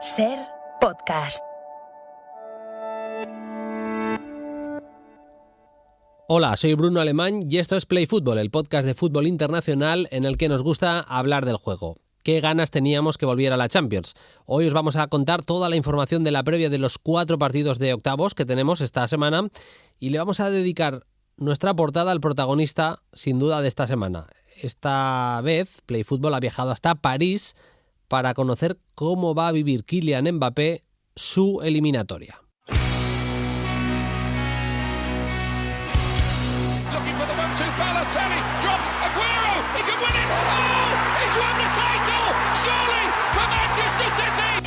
SER Podcast. Hola, soy Bruno Alemán y esto es Play Fútbol, el podcast de fútbol internacional en el que nos gusta hablar del juego. ¿Qué ganas teníamos que volviera a la Champions? Hoy os vamos a contar toda la información de la previa de los 4 partidos de octavos que tenemos esta semana y le vamos a dedicar nuestra portada al protagonista, sin duda, de esta semana. Esta vez, Play Fútbol ha viajado hasta París para conocer cómo va a vivir Kylian Mbappé su eliminatoria.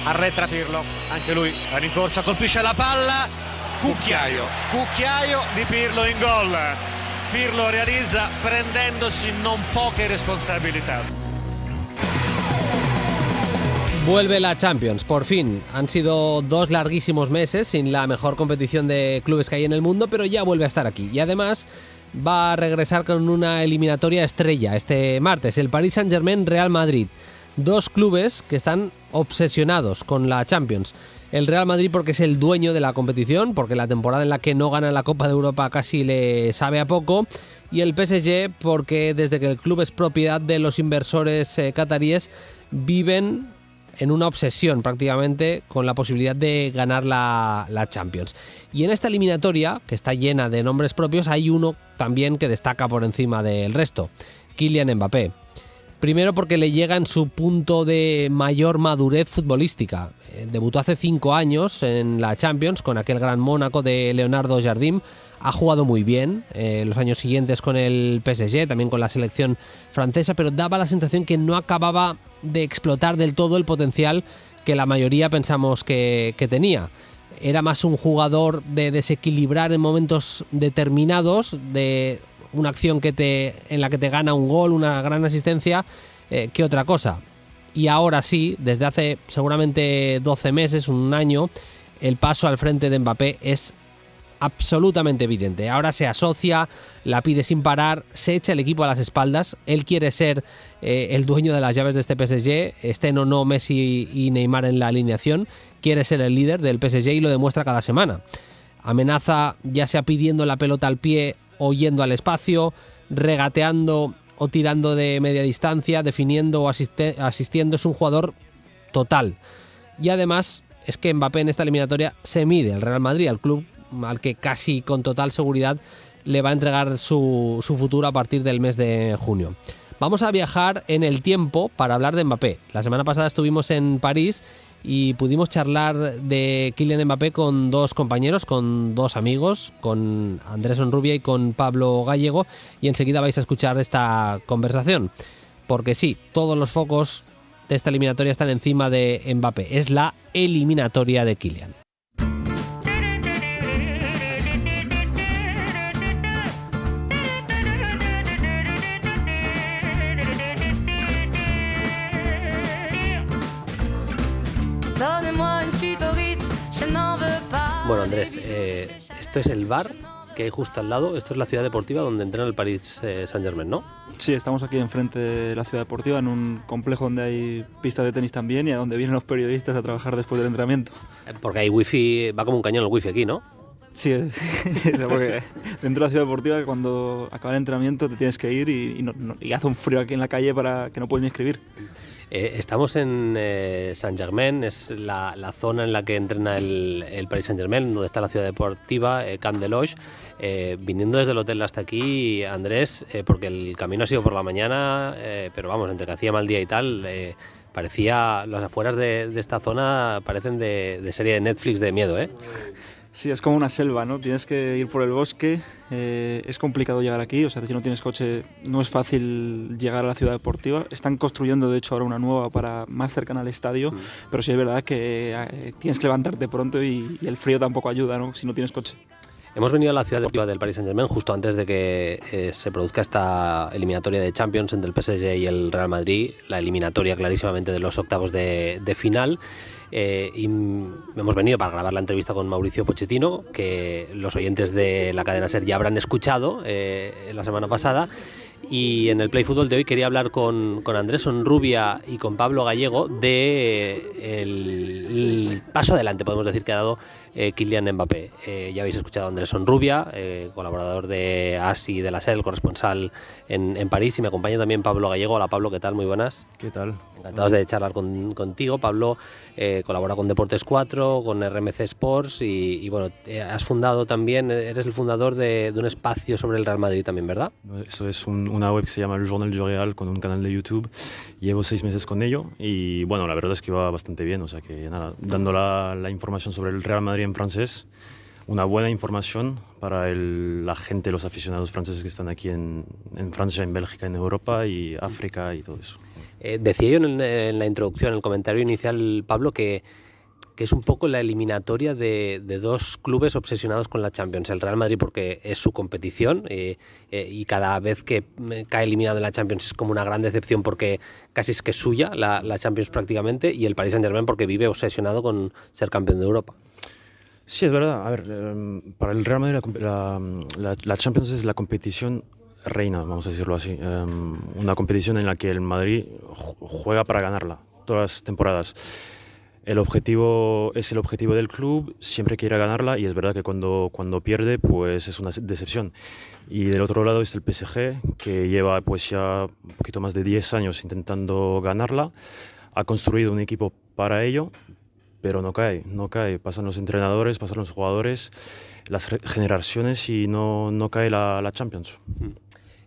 Arretra Pirlo, anche lui la rincorsa, colpisce la palla, cucchiaio di Pirlo in gol. Pirlo realizza prendendosi non poche responsabilità. Vuelve la Champions, por fin. Han sido 2 larguísimos meses sin la mejor competición de clubes que hay en el mundo, pero ya vuelve a estar aquí. Y además va a regresar con una eliminatoria estrella este martes, el Paris Saint-Germain-Real Madrid. 2 clubes que están obsesionados con la Champions. El Real Madrid porque es el dueño de la competición, porque la temporada en la que no gana la Copa de Europa casi le sabe a poco. Y el PSG porque desde que el club es propiedad de los inversores cataríes, viven en una obsesión prácticamente con la posibilidad de ganar la Champions. Y en esta eliminatoria, que está llena de nombres propios, hay uno también que destaca por encima del resto: Kylian Mbappé. Primero porque le llega en su punto de mayor madurez futbolística. Debutó hace 5 años en la Champions con aquel gran Mónaco de Leonardo Jardim. Ha jugado muy bien los años siguientes con el PSG, también con la selección francesa, pero daba la sensación que no acababa de explotar del todo el potencial que la mayoría pensamos que tenía. Era más un jugador de desequilibrar en momentos determinados, de una acción en la que te gana un gol, una gran asistencia, que otra cosa. Y ahora sí, desde hace seguramente 12 meses, un año, el paso al frente de Mbappé es absolutamente evidente. Ahora se asocia, la pide sin parar, se echa el equipo a las espaldas. Él quiere ser el dueño de las llaves de este PSG, estén o no Messi y Neymar en la alineación. Quiere ser el líder del PSG y lo demuestra cada semana. Amenaza ya sea pidiendo la pelota al pie o yendo al espacio, regateando o tirando de media distancia, definiendo o asistiendo. Es un jugador total. Y además es que Mbappé en esta eliminatoria se mide al Real Madrid, al club al que casi con total seguridad le va a entregar su futuro a partir del mes de junio. Vamos a viajar en el tiempo para hablar de Mbappé. La semana pasada estuvimos en París y pudimos charlar de Kylian Mbappé con 2 compañeros, con 2 amigos, con Andrés Onrubia y con Pablo Gallego, y enseguida vais a escuchar esta conversación. Porque sí, todos los focos de esta eliminatoria están encima de Mbappé. Es la eliminatoria de Kylian. Bueno, Andrés, esto es el bar que hay justo al lado. Esto es la ciudad deportiva donde entrena el Paris Saint-Germain, ¿no? Sí, estamos aquí enfrente de la ciudad deportiva, en un complejo donde hay pistas de tenis también y a donde vienen los periodistas a trabajar después del entrenamiento. Porque hay wifi, va como un cañón el wifi aquí, ¿no? Sí, porque dentro de la ciudad deportiva, cuando acaba el entrenamiento te tienes que ir y hace un frío aquí en la calle para que no puedes ni escribir. Estamos en Saint-Germain, es la zona en la que entrena el Paris Saint-Germain, donde está la ciudad deportiva, Camp de Loge. Viniendo desde el hotel hasta aquí, Andrés, porque el camino ha sido por la mañana, pero vamos, entre que hacía mal día y tal, parecía, las afueras de esta zona parecen de serie de Netflix de miedo, ¿eh? Sí, es como una selva, ¿no? Tienes que ir por el bosque, es complicado llegar aquí, o sea, si no tienes coche no es fácil llegar a la ciudad deportiva. Están construyendo, de hecho, ahora una nueva para más cercana al estadio, pero sí es verdad que tienes que levantarte pronto y el frío tampoco ayuda, ¿no? Si no tienes coche. Hemos venido a la ciudad deportiva del Paris Saint-Germain justo antes de que se produzca esta eliminatoria de Champions entre el PSG y el Real Madrid, la eliminatoria clarísimamente de los octavos de final. Y hemos venido para grabar la entrevista con Mauricio Pochettino, que los oyentes de la cadena SER ya habrán escuchado la semana pasada. Y en el Play Fútbol de hoy quería hablar con Andrés Onrubia y con Pablo Gallego de el paso adelante, podemos decir, que ha dado Kylian Mbappé. Ya habéis escuchado a Andrés Onrubia, colaborador de ASI de la SER, el corresponsal en París, y me acompaña también Pablo Gallego. Hola Pablo, ¿qué tal? Muy buenas. ¿Qué tal? Encantados de charlar contigo. Pablo colabora con Deportes 4, con RMC Sports y bueno, has fundado también, eres el fundador de un espacio sobre el Real Madrid también, ¿verdad? Eso es una web que se llama El Journal du Real, con un canal de YouTube. Llevo 6 meses con ello y bueno, la verdad es que va bastante bien. O sea que nada, dando la información sobre el Real Madrid en francés, una buena información para la gente, los aficionados franceses que están aquí en Francia, en Bélgica, en Europa y África y todo eso. Decía yo en la introducción, en el comentario inicial, Pablo, que es un poco la eliminatoria de dos clubes obsesionados con la Champions. El Real Madrid porque es su competición y cada vez que cae eliminado en la Champions es como una gran decepción porque casi es que es suya la Champions prácticamente, y el Paris Saint-Germain porque vive obsesionado con ser campeón de Europa. Sí, es verdad. A ver, para el Real Madrid la Champions es la competición reina, vamos a decirlo así. Una competición en la que el Madrid juega para ganarla todas las temporadas. El objetivo es el objetivo del club, siempre quiere ganarla, y es verdad que cuando pierde pues es una decepción. Y del otro lado está el PSG, que lleva pues ya un poquito más de 10 años intentando ganarla. Ha construido un equipo para ello, pero no cae. Pasan los entrenadores, pasan los jugadores, las generaciones y no cae la Champions.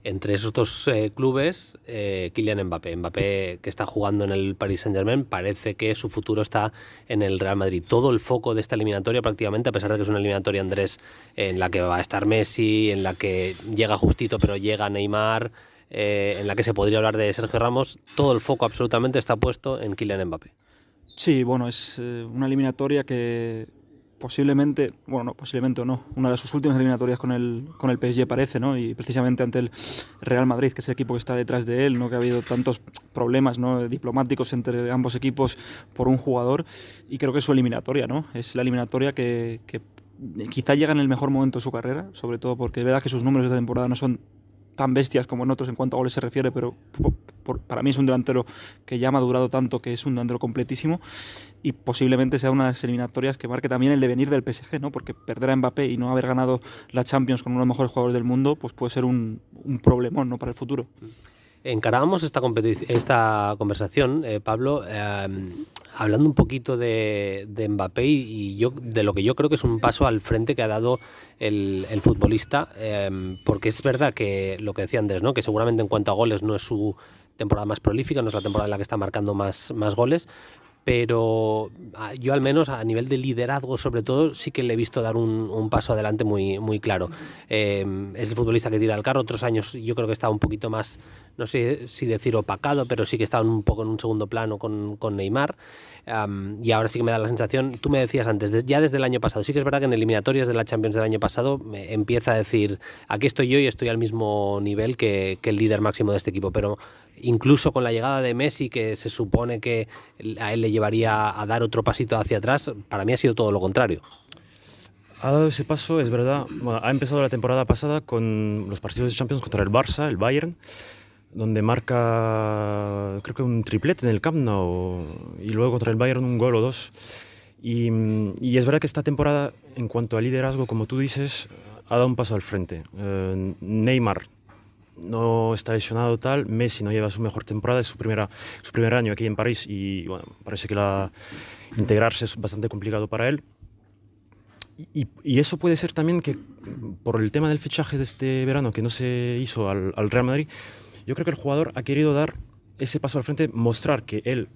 Entre esos dos clubes, Kylian Mbappé, que está jugando en el Paris Saint-Germain, parece que su futuro está en el Real Madrid. Todo el foco de esta eliminatoria prácticamente, a pesar de que es una eliminatoria, Andrés, en la que va a estar Messi, en la que llega justito pero llega Neymar, en la que se podría hablar de Sergio Ramos, todo el foco absolutamente está puesto en Kylian Mbappé. Sí, bueno, es una eliminatoria que posiblemente o no, una de sus últimas eliminatorias con el PSG parece, ¿no? Y precisamente ante el Real Madrid, que es el equipo que está detrás de él, ¿no? Que ha habido tantos problemas, ¿no? Diplomáticos entre ambos equipos por un jugador, y creo que es su eliminatoria, ¿no? Es la eliminatoria que quizá llega en el mejor momento de su carrera, sobre todo porque es verdad que sus números de esta temporada no son tan bestias como en otros en cuanto a goles se refiere, pero para mí es un delantero que ya ha madurado tanto, que es un delantero completísimo, y posiblemente sea una de las eliminatorias que marque también el devenir del PSG, ¿no? Porque perder a Mbappé y no haber ganado la Champions con uno de los mejores jugadores del mundo pues puede ser un problemón, ¿no? Para el futuro. Encarábamos esta conversación, Pablo, hablando un poquito de Mbappé y yo, de lo que yo creo que es un paso al frente que ha dado el futbolista, porque es verdad que lo que decía Andrés, ¿no? Que seguramente en cuanto a goles no es su temporada más prolífica, no es la temporada en la que está marcando más goles, pero yo al menos a nivel de liderazgo sobre todo sí que le he visto dar un paso adelante muy claro. Es el futbolista que tira el carro. Otros años yo creo que estaba un poquito más, no sé si decir opacado, pero sí que estaba un poco en un segundo plano con Neymar, y ahora sí que me da la sensación, tú me decías antes, ya desde el año pasado, sí que es verdad que en eliminatorias de la Champions del año pasado empieza a decir, aquí estoy yo y estoy al mismo nivel que el líder máximo de este equipo, pero incluso con la llegada de Messi, que se supone que a él le llevaría a dar otro pasito hacia atrás, para mí ha sido todo lo contrario. Ha dado ese paso, es verdad. Bueno, ha empezado la temporada pasada con los partidos de Champions contra el Barça, el Bayern, donde marca, creo que un triplete en el Camp Nou, y luego contra el Bayern un gol o dos. Y es verdad que esta temporada, en cuanto a liderazgo, como tú dices, ha dado un paso al frente. Neymar no está lesionado tal, Messi no lleva su mejor temporada, es su primer año aquí en París, y bueno, parece que integrarse es bastante complicado para él. Y eso puede ser también que por el tema del fichaje de este verano que no se hizo al Real Madrid, yo creo que el jugador ha querido dar ese paso al frente, mostrar que él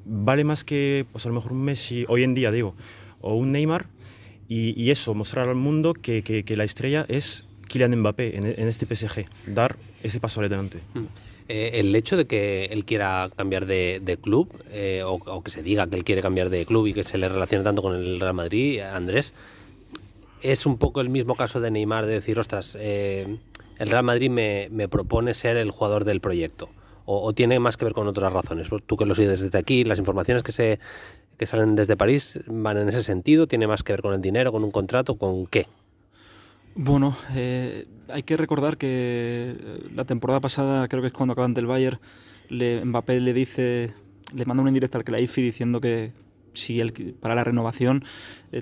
vale más que pues a lo mejor un Messi hoy en día, digo, o un Neymar, y eso, mostrar al mundo que la estrella es Kylian Mbappé en este PSG, dar ese paso adelante. El hecho de que él quiera cambiar de club, o que se diga que él quiere cambiar de club y que se le relacione tanto con el Real Madrid, Andrés, es un poco el mismo caso de Neymar, de decir, ostras, el Real Madrid me propone ser el jugador del proyecto, o tiene más que ver con otras razones. Tú que lo sigues desde aquí, las informaciones que salen desde París van en ese sentido, tiene más que ver con el dinero, con un contrato, ¿con qué? Bueno, hay que recordar que la temporada pasada, creo que es cuando acaban del Bayern, Mbappé le manda una indirecta al Khelaifi diciendo que si él, para la renovación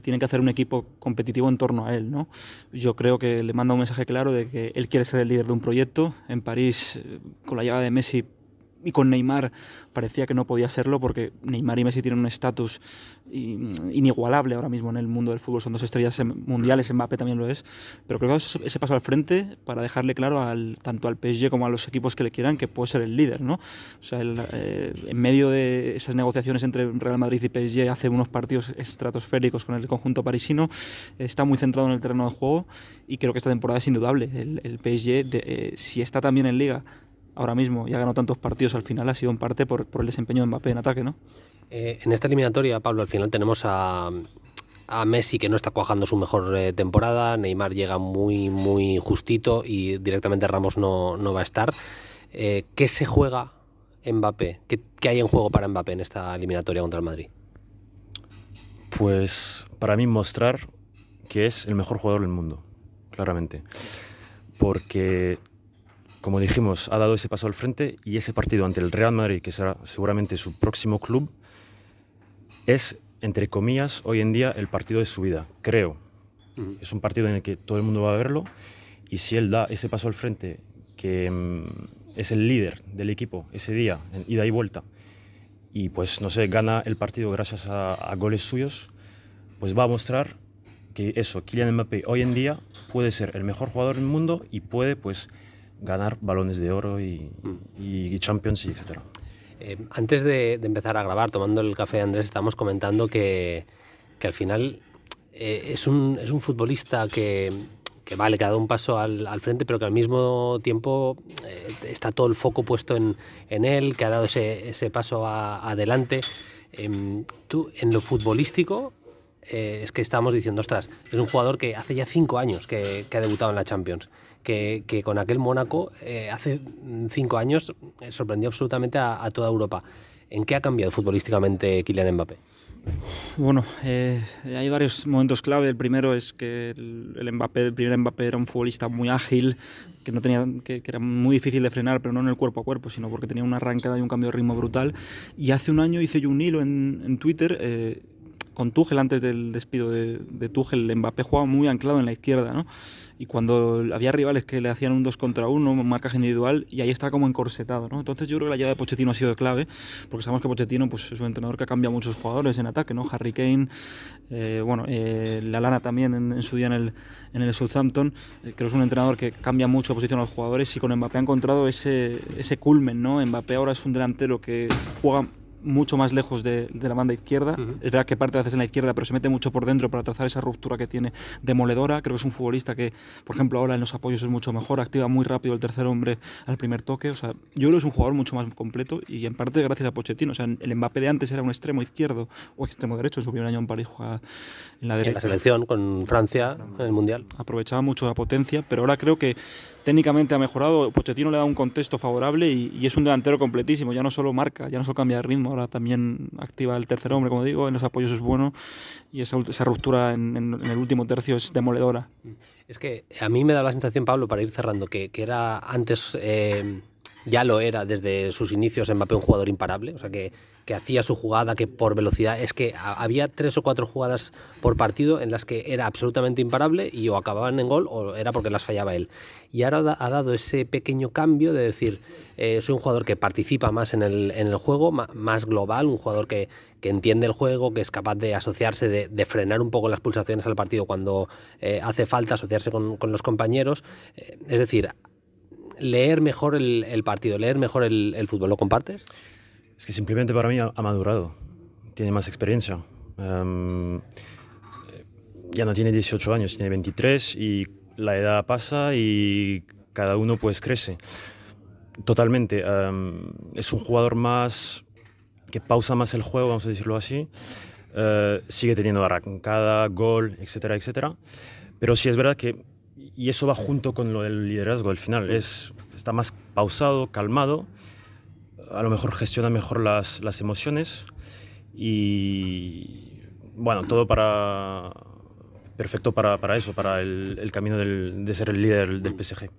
tiene que hacer un equipo competitivo en torno a él, ¿no? Yo creo que le manda un mensaje claro de que él quiere ser el líder de un proyecto. En París, con la llegada de Messi y con Neymar, parecía que no podía serlo, porque Neymar y Messi tienen un estatus inigualable ahora mismo en el mundo del fútbol. Son dos estrellas mundiales, Mbappé también lo es, pero creo que ese paso al frente para dejarle claro tanto al PSG como a los equipos que le quieran que puede ser el líder, ¿no? O sea, en medio de esas negociaciones entre Real Madrid y PSG, hace unos partidos estratosféricos con el conjunto parisino, está muy centrado en el terreno de juego, y creo que esta temporada es indudable. El PSG, si está también en Liga ahora mismo y ha ganado tantos partidos, al final ha sido en parte por el desempeño de Mbappé en ataque, ¿no? En esta eliminatoria, Pablo, al final tenemos a Messi, que no está cuajando su mejor temporada. Neymar llega muy justito y directamente Ramos no va a estar. ¿Qué se juega Mbappé? ¿Qué hay en juego para Mbappé en esta eliminatoria contra el Madrid? Pues para mí mostrar que es el mejor jugador del mundo, claramente. Porque, como dijimos, ha dado ese paso al frente, y ese partido ante el Real Madrid, que será seguramente su próximo club, es, entre comillas, hoy en día el partido de su vida, creo. Es un partido en el que todo el mundo va a verlo, y si él da ese paso al frente, que es el líder del equipo ese día, en ida y vuelta, y pues, no sé, gana el partido gracias a goles suyos, pues va a mostrar que eso, Kylian Mbappé hoy en día puede ser el mejor jugador del mundo y puede, pues, ganar balones de oro y Champions, y etc. Antes de empezar a grabar, tomando el café, Andrés, estamos comentando que al final es un futbolista que vale, que ha dado un paso al frente, pero que al mismo tiempo está todo el foco puesto en él, que ha dado ese paso adelante. Tú, en lo futbolístico, es que estábamos diciendo, ostras, es un jugador que hace ya 5 años que ha debutado en la Champions, que con aquel Mónaco hace 5 años sorprendió absolutamente a toda Europa. ¿En qué ha cambiado futbolísticamente Kylian Mbappé? Bueno, hay varios momentos clave. El primero es que el primer Mbappé era un futbolista muy ágil, que era muy difícil de frenar, pero no en el cuerpo a cuerpo, sino porque tenía una arrancada y un cambio de ritmo brutal. Y hace un año hice yo un hilo en Twitter con Tuchel, antes del despido de Tuchel. Mbappé jugaba muy anclado en la izquierda, ¿no? Y cuando había rivales que le hacían un 2 contra 1, un marcaje individual, y ahí está como encorsetado, ¿no? Entonces yo creo que la llegada de Pochettino ha sido clave, porque sabemos que Pochettino, pues, es un entrenador que ha cambiado muchos jugadores en ataque, ¿no? Harry Kane, Lallana también en su día en el Southampton. Creo que es un entrenador que cambia mucho de posición a los jugadores, y con Mbappé ha encontrado ese culmen, ¿no? Mbappé ahora es un delantero que juega mucho más lejos de la banda izquierda. Es verdad que parte de veces en la izquierda, pero se mete mucho por dentro para trazar esa ruptura que tiene demoledora. Creo que es un futbolista que, por ejemplo, ahora en los apoyos es mucho mejor, activa muy rápido el tercer hombre al primer toque. O sea, yo creo que es un jugador mucho más completo, y en parte gracias a Pochettino. O sea, el Mbappé de antes era un extremo izquierdo o extremo derecho. En su primer año en París jugaba en la derecha. En la selección con Francia en el Mundial. Aprovechaba mucho la potencia, pero ahora creo que técnicamente ha mejorado. Pochettino le da un contexto favorable y es un delantero completísimo. Ya no solo marca, ya no solo cambia de ritmo, ahora también activa el tercer hombre, como digo, en los apoyos es bueno, y esa ruptura en el último tercio es demoledora. Es que a mí me da la sensación, Pablo, para ir cerrando, que era antes, ya lo era desde sus inicios, Mbappé, un jugador imparable, o sea, que hacía su jugada, que por velocidad, es que había 3 o 4 jugadas por partido en las que era absolutamente imparable, y o acababan en gol o era porque las fallaba él. Y ahora ha dado ese pequeño cambio de decir, soy un jugador que participa más en el juego, más global, un jugador que entiende el juego, que es capaz de asociarse, de frenar un poco las pulsaciones al partido cuando hace falta, asociarse con los compañeros. Es decir, leer mejor el partido, leer mejor el fútbol. ¿Lo compartes? Es que simplemente para mí ha madurado, tiene más experiencia. Ya no tiene 18 años, tiene 23, y la edad pasa y cada uno pues crece. Totalmente. Es un jugador más que pausa más el juego, vamos a decirlo así. Sigue teniendo arrancada, gol, etcétera, etcétera. Pero sí es verdad que, y eso va junto con lo del liderazgo al final, está más pausado, calmado, a lo mejor gestiona mejor las emociones, y bueno, todo para perfecto para eso, para el camino de ser el líder del PSG.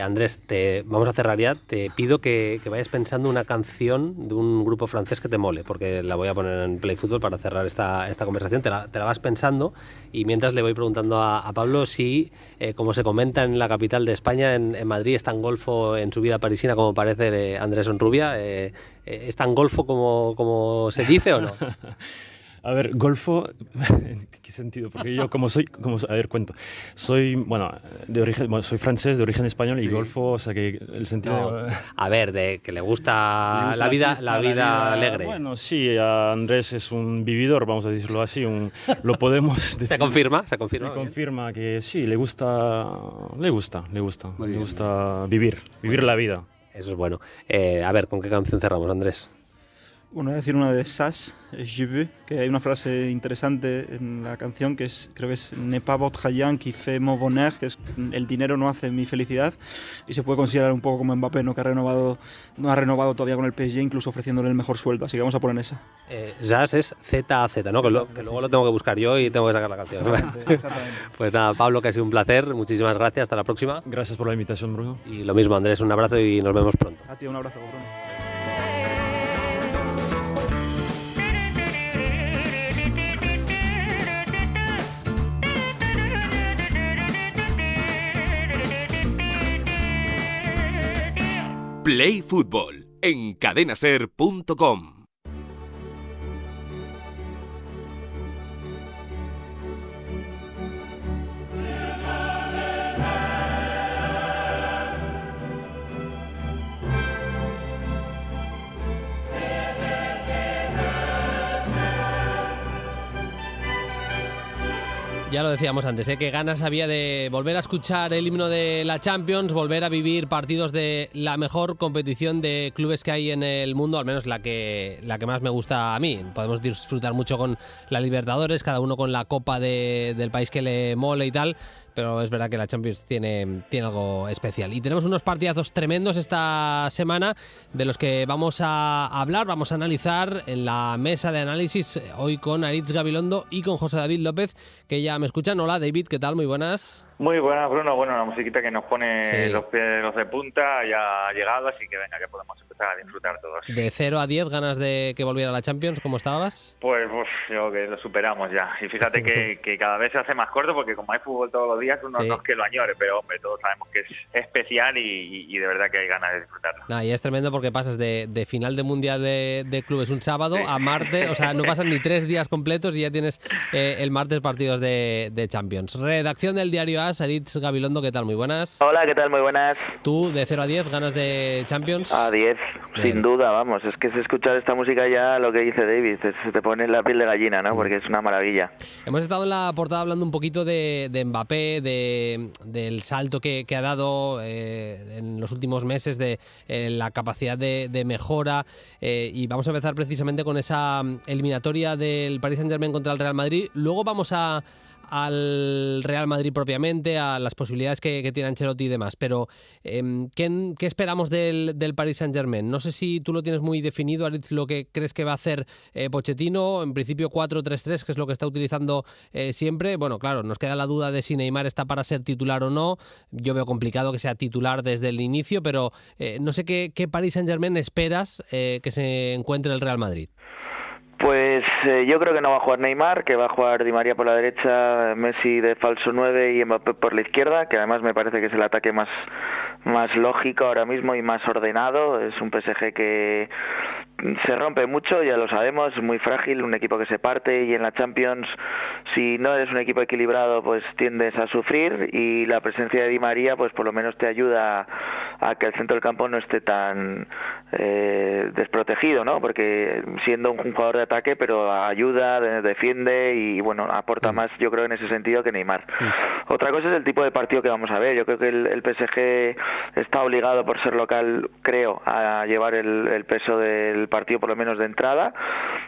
Andrés, vamos a cerrar ya. Te pido que vayas pensando una canción de un grupo francés que te mole, porque la voy a poner en Play Fútbol para cerrar esta conversación. Te la vas pensando y mientras le voy preguntando a Pablo si, como se comenta en la capital de España, en Madrid, es tan golfo en su vida parisina como parece Andrés Onrubia. ¿Es tan golfo como se dice o no? A ver, golfo, ¿en qué sentido? Porque yo a ver, cuento. Soy francés de origen español y golfo, o sea que el sentido... No, a ver, de que le gusta la vida alegre. Bueno, sí, Andrés es un vividor, vamos a decirlo así, lo podemos decir. ¿Se confirma? Se confirma que sí, le gusta vivir la vida. Eso es bueno. A ver, ¿con qué canción cerramos, Andrés? Bueno, voy a decir una de Sass, Je veux, que hay una frase interesante en la canción que creo que es "n'est pas votre argent qui fait mon bonheur", que es "el dinero no hace mi felicidad", y se puede considerar un poco como Mbappé, ¿no? Que no ha renovado todavía con el PSG, incluso ofreciéndole el mejor sueldo, así que vamos a poner esa. Sass es Z-A-Z, ¿no? Que luego lo tengo que buscar yo y tengo que sacar la canción. Exactamente. Pues nada, Pablo, que ha sido un placer, muchísimas gracias, hasta la próxima. Gracias por la invitación, Bruno. Y lo mismo, Andrés, un abrazo y nos vemos pronto. A ti un abrazo, Bruno. Play Fútbol en cadenaser.com. Ya lo decíamos antes, qué ganas había de volver a escuchar el himno de la Champions, volver a vivir partidos de la mejor competición de clubes que hay en el mundo, al menos la que más me gusta a mí. Podemos disfrutar mucho con la Libertadores, cada uno con la copa del país que le mole y tal, pero es verdad que la Champions tiene algo especial. Y tenemos unos partidazos tremendos esta semana de los que vamos a hablar, vamos a analizar en la mesa de análisis hoy con Aritz Gabilondo y con José David López, que ya me escuchan. Hola David, ¿qué tal? Muy buenas. Muy buenas, Bruno. Bueno, la musiquita que nos pone Sí. los de punta ya ha llegado, así que venga, que podemos empezar a disfrutar todos. De 0 a 10, ganas de que volviera la Champions, ¿cómo estabas? Pues yo que lo superamos ya. Y fíjate que cada vez se hace más corto porque como hay fútbol todos los días, uno Sí. no es que lo añore, pero hombre, todos sabemos que es especial y de verdad que hay ganas de disfrutarlo. Nah, y es tremendo porque pasas de final de Mundial de clubes un sábado a martes, o sea, no pasan ni 3 días completos y ya tienes el martes partidos de Champions. Redacción del diario AS, Aritz Gabilondo, ¿qué tal? Muy buenas. Hola, ¿qué tal? Muy buenas. ¿Tú de 0 a 10 ganas de Champions? A 10, Bien. sin duda, vamos. Es que es escuchar esta música ya lo que dice David, se te pone la piel de gallina, ¿no? Porque es una maravilla. Hemos estado en la portada hablando un poquito de Mbappé, del salto que ha dado en los últimos meses, de la capacidad de mejora, y vamos a empezar precisamente con esa eliminatoria del Paris Saint-Germain contra el Real Madrid. Luego vamos al Real Madrid propiamente, a las posibilidades que tiene Ancelotti y demás, pero ¿qué esperamos del Paris Saint-Germain? No sé si tú lo tienes muy definido, Aritz, lo que crees que va a hacer Pochettino. En principio 4-3-3, que es lo que está utilizando siempre. Bueno, claro, nos queda la duda de si Neymar está para ser titular o no. Yo veo complicado que sea titular desde el inicio, pero no sé qué Paris Saint-Germain esperas que se encuentre el Real Madrid. Pues yo creo que no va a jugar Neymar, que va a jugar Di María por la derecha, Messi de falso 9 y Mbappé por la izquierda, que además me parece que es el ataque más lógico ahora mismo y más ordenado. Es un PSG que se rompe mucho, ya lo sabemos, es muy frágil, un equipo que se parte, y en la Champions, si no eres un equipo equilibrado, pues tiendes a sufrir, y la presencia de Di María pues por lo menos te ayuda a que el centro del campo no esté tan desprotegido, ¿no? Porque siendo un jugador de ataque, pero ayuda, defiende y bueno, aporta más, yo creo, en ese sentido que Neymar. Otra cosa es el tipo de partido que vamos a ver. Yo creo que el PSG está obligado por ser local, creo, a llevar el peso del partido, por lo menos de entrada.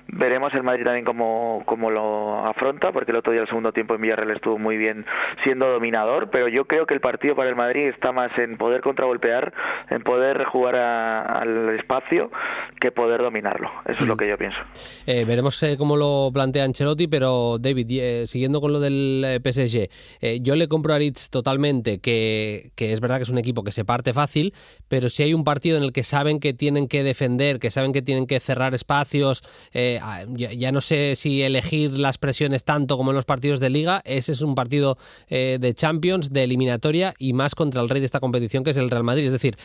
Veremos el Madrid también cómo lo afronta, porque el otro día, el segundo tiempo en Villarreal, estuvo muy bien siendo dominador, pero yo creo que el partido para el Madrid está más en poder contragolpear, en poder jugar al espacio, que poder dominarlo. Eso es lo que yo pienso. Veremos cómo lo plantea Ancelotti, pero David, siguiendo con lo del PSG, yo le compro a Aritz totalmente que es verdad que es un equipo que se parte fácil, pero si hay un partido en el que saben que tienen que defender, que saben que tienen que cerrar espacios, ya no sé si elegir las presiones tanto como en los partidos de Liga, ese es un partido de Champions, de eliminatoria y más contra el rey de esta competición, que es el Real Madrid. Es decir,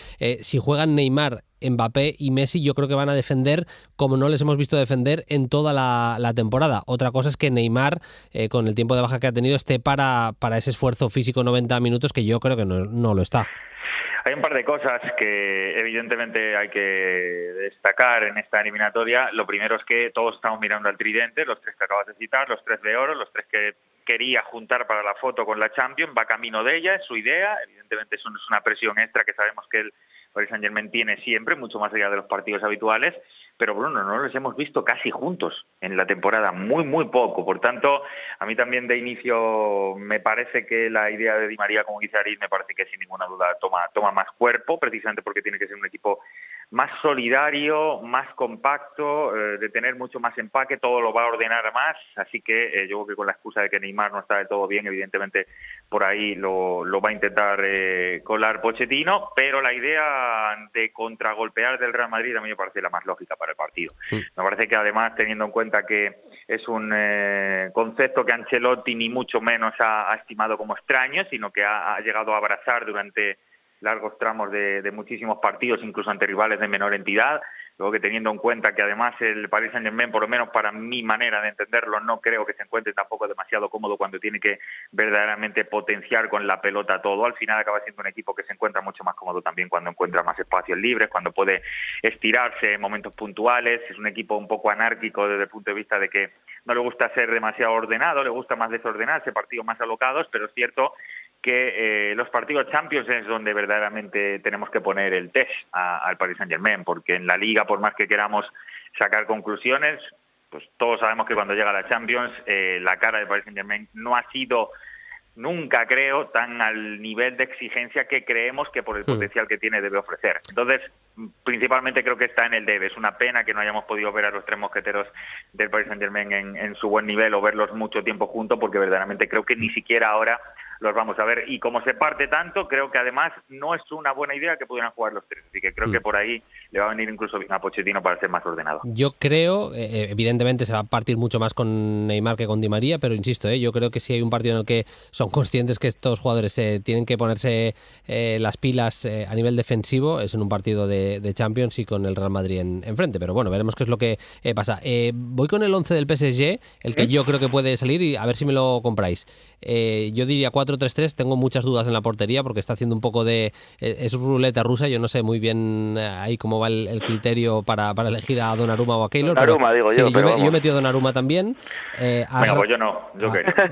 si juegan Neymar, Mbappé y Messi, yo creo que van a defender como no les hemos visto defender en toda la temporada. Otra cosa es que Neymar, con el tiempo de baja que ha tenido, esté para ese esfuerzo físico 90 minutos, que yo creo que no lo está. Hay un par de cosas que evidentemente hay que destacar en esta eliminatoria. Lo primero es que todos estamos mirando al tridente, los tres que acabas de citar, los tres de oro, los tres que quería juntar para la foto con la Champions, va camino de ella, es su idea. Evidentemente eso no es una presión extra que sabemos que el Paris Saint-Germain tiene siempre, mucho más allá de los partidos habituales, pero Bruno, no los hemos visto casi juntos en la temporada, muy poco. Por tanto, a mí también de inicio me parece que la idea de Di María, como dice Aritz, me parece que sin ninguna duda toma más cuerpo, precisamente porque tiene que ser un equipo más solidario, más compacto, de tener mucho más empaque, todo lo va a ordenar más, así que yo creo que con la excusa de que Neymar no está del todo bien, evidentemente por ahí lo va a intentar colar Pochettino, pero la idea de contragolpear del Real Madrid a mí me parece la más lógica para el partido. Me parece que además, teniendo en cuenta que es un concepto que Ancelotti ni mucho menos ha estimado como extraño, sino que ha llegado a abrazar durante largos tramos de muchísimos partidos, incluso ante rivales de menor entidad. Luego que teniendo en cuenta que además el Paris Saint-Germain, por lo menos para mi manera de entenderlo, no creo que se encuentre tampoco demasiado cómodo cuando tiene que verdaderamente potenciar con la pelota todo. Al final acaba siendo un equipo que se encuentra mucho más cómodo también cuando encuentra más espacios libres, cuando puede estirarse en momentos puntuales. Es un equipo un poco anárquico desde el punto de vista de que no le gusta ser demasiado ordenado, le gusta más desordenarse, partidos más alocados, pero es cierto que los partidos Champions es donde verdaderamente tenemos que poner el test al Paris Saint-Germain, porque en la Liga, por más que queramos sacar conclusiones, pues todos sabemos que cuando llega la Champions, la cara del Paris Saint-Germain no ha sido nunca, creo, tan al nivel de exigencia que creemos que por el potencial que tiene debe ofrecer. Entonces, principalmente creo que está en el debe. Es una pena que no hayamos podido ver a los tres mosqueteros del Paris Saint-Germain en su buen nivel o verlos mucho tiempo juntos, porque verdaderamente creo que ni siquiera ahora los vamos a ver. Y como se parte tanto, creo que además no es una buena idea que pudieran jugar los tres. Así que creo que por ahí le va a venir incluso bien a Pochettino para ser más ordenado. Yo creo, evidentemente se va a partir mucho más con Neymar que con Di María, pero insisto, yo creo que si hay un partido en el que son conscientes que estos jugadores tienen que ponerse las pilas a nivel defensivo, es en un partido de Champions y con el Real Madrid enfrente. Pero bueno, veremos qué es lo que pasa. Voy con el 11 del PSG, el que yo creo que puede salir, y a ver si me lo compráis. Yo diría 4-3-3, tengo muchas dudas en la portería porque está haciendo un poco de... es ruleta rusa, yo no sé muy bien ahí cómo va el criterio para elegir a Donnarumma o a Keylor. Donnarumma, digo sí, yo he metido a Donnarumma también. Venga, pues yo no, yo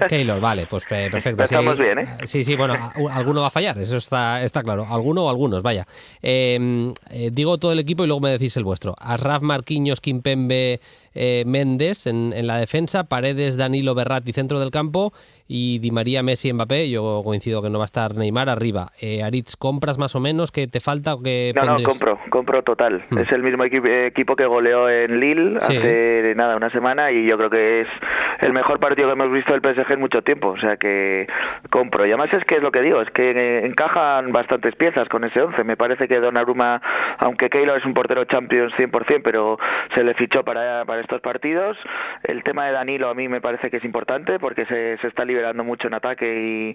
Keylor, vale, pues perfecto. Estamos bien, ¿eh? Sí, bueno, alguno va a fallar, eso está claro. Alguno o algunos, vaya. Digo todo el equipo y luego me decís el vuestro. Achraf, Marquinhos, Kimpembe, Méndez en la defensa, Paredes, Danilo, Verratti centro del campo y Di María, Messi, Mbappé. Yo coincido que no va a estar Neymar arriba. Aritz, ¿compras más o menos? ¿Qué te falta? No, compro total. Es el mismo equipo que goleó en Lille hace una semana, y yo creo que es el mejor partido que hemos visto del PSG en mucho tiempo, o sea que compro. Y además es que es lo que digo, es que encajan bastantes piezas con ese 11. Me parece que Donnarumma, aunque Keylor es un portero Champions 100%, pero se le fichó para estos partidos. El tema de Danilo a mí me parece que es importante porque se está liberando mucho en ataque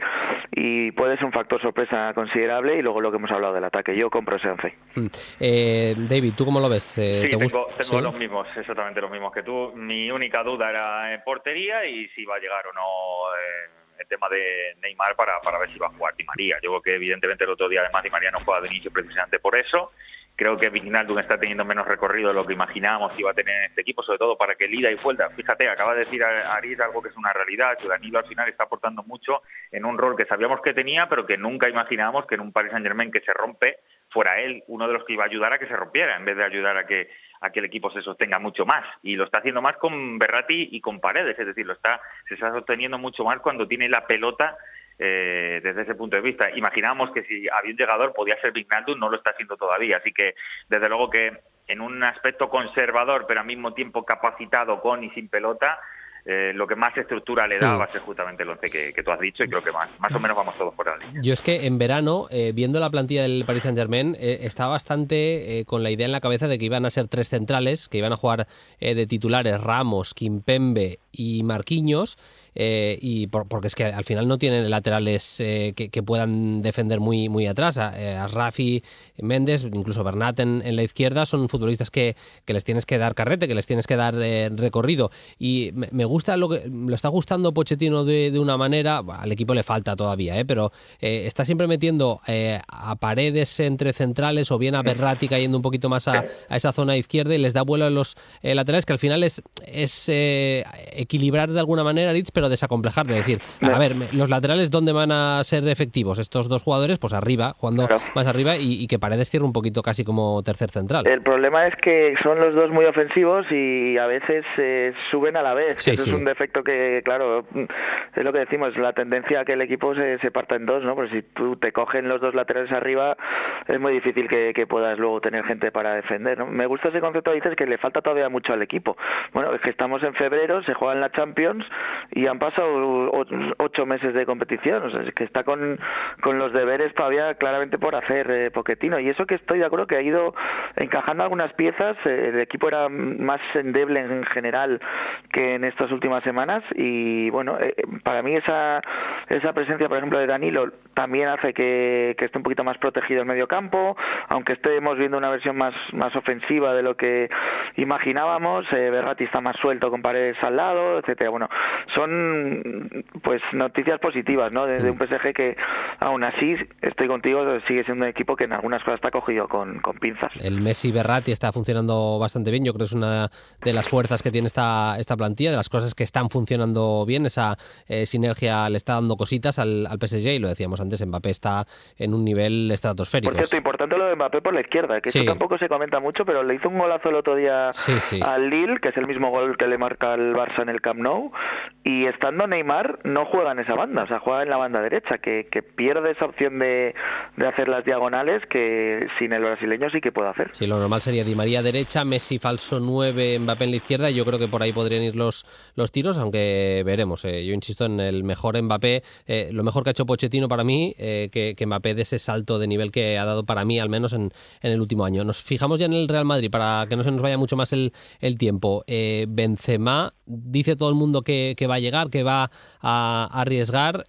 y puede ser un factor sorpresa considerable. Y luego lo que hemos hablado del ataque, yo compro ese 11. David, ¿tú cómo lo ves? Sí, tengo los mismos, exactamente los mismos que tú. Mi única duda era en portería y si va a llegar o no el tema de Neymar para ver si va a jugar Di María. Yo creo que evidentemente el otro día además Di María no juega de inicio precisamente por eso. Creo que Wijnaldum está teniendo menos recorrido de lo que imaginábamos que iba a tener en este equipo, sobre todo para que el ida y vuelta. Fíjate, acaba de decir Aritz algo que es una realidad, que Danilo al final está aportando mucho en un rol que sabíamos que tenía, pero que nunca imaginábamos que en un Paris Saint-Germain que se rompe, fuera él uno de los que iba a ayudar a que se rompiera, en vez de ayudar a que el equipo se sostenga mucho más. Y lo está haciendo más con Verratti y con Paredes, es decir, se está sosteniendo mucho más cuando tiene la pelota desde ese punto de vista. Imaginábamos que si había un llegador podía ser Wijnaldum, no lo está haciendo todavía, así que desde luego que en un aspecto conservador pero al mismo tiempo capacitado con y sin pelota, lo que más estructura le da va a ser justamente el 11 que tú has dicho, y creo que más o menos vamos todos por la línea. Yo es que en verano, viendo la plantilla del Paris Saint-Germain, estaba bastante con la idea en la cabeza de que iban a ser 3 centrales, que iban a jugar de titulares Ramos, Kimpembe y Marquinhos, porque es que al final no tienen laterales que puedan defender muy atrás. A Rafi, Méndez, incluso Bernat en la izquierda son futbolistas que les tienes que dar carrete, que les tienes que dar recorrido. Y me gusta lo está gustando Pochettino de una manera. Al equipo le falta todavía, pero está siempre metiendo a Paredes entre centrales o bien a Verratti cayendo un poquito más a esa zona izquierda, y les da vuelo a los laterales, que al final es equilibrar de alguna manera, Aritz, pero desacomplejar, de decir, a ver, los laterales ¿dónde van a ser efectivos? Estos dos jugadores, pues arriba, jugando más arriba, y que Paredes cierre un poquito casi como tercer central. El problema es que son los dos muy ofensivos y a veces suben a la vez. Sí, Eso es un defecto que, claro, es lo que decimos, la tendencia a que el equipo se parta en dos, ¿no? Porque si tú te cogen los dos laterales arriba, es muy difícil que puedas luego tener gente para defender, ¿no? Me gusta ese concepto, dices, que le falta todavía mucho al equipo. Bueno, es que estamos en febrero, se juega en la Champions y han pasado 8 meses de competición, o sea, es que está con los deberes todavía claramente por hacer Pochettino, y eso que estoy de acuerdo que ha ido encajando algunas piezas. El equipo era más endeble en general que en estas últimas semanas, y bueno, para mí esa presencia, por ejemplo, de Danilo también hace que esté un poquito más protegido el medio campo, aunque estemos viendo una versión más ofensiva de lo que imaginábamos. Verratti está más suelto con Paredes al lado, etcétera. Bueno, son pues noticias positivas, ¿no? De un PSG que aún así, estoy contigo, sigue siendo un equipo que en algunas cosas está cogido con pinzas. El Messi Verratti está funcionando bastante bien. Yo creo que es una de las fuerzas que tiene esta plantilla, de las cosas que están funcionando bien. Esa sinergia le está dando cositas al PSG, y lo decíamos antes, Mbappé está en un nivel estratosférico. Por cierto, importante lo de Mbappé por la izquierda, que eso tampoco se comenta mucho, pero le hizo un golazo el otro día al Lille, que es el mismo gol que le marca el Barça en el Camp Nou, y estando Neymar no juega en esa banda, o sea, juega en la banda derecha, que pierde esa opción de hacer las diagonales que sin el brasileño sí que puede hacer. Sí, lo normal sería Di María derecha, Messi falso 9, Mbappé en la izquierda, y yo creo que por ahí podrían ir los tiros, aunque veremos. Yo insisto en el mejor Mbappé, lo mejor que ha hecho Pochettino para mí, que Mbappé de ese salto de nivel que ha dado para mí, al menos en el último año. Nos fijamos ya en el Real Madrid para que no se nos vaya mucho más el tiempo. Benzema, dice todo el mundo que va a llegar, que va a arriesgar.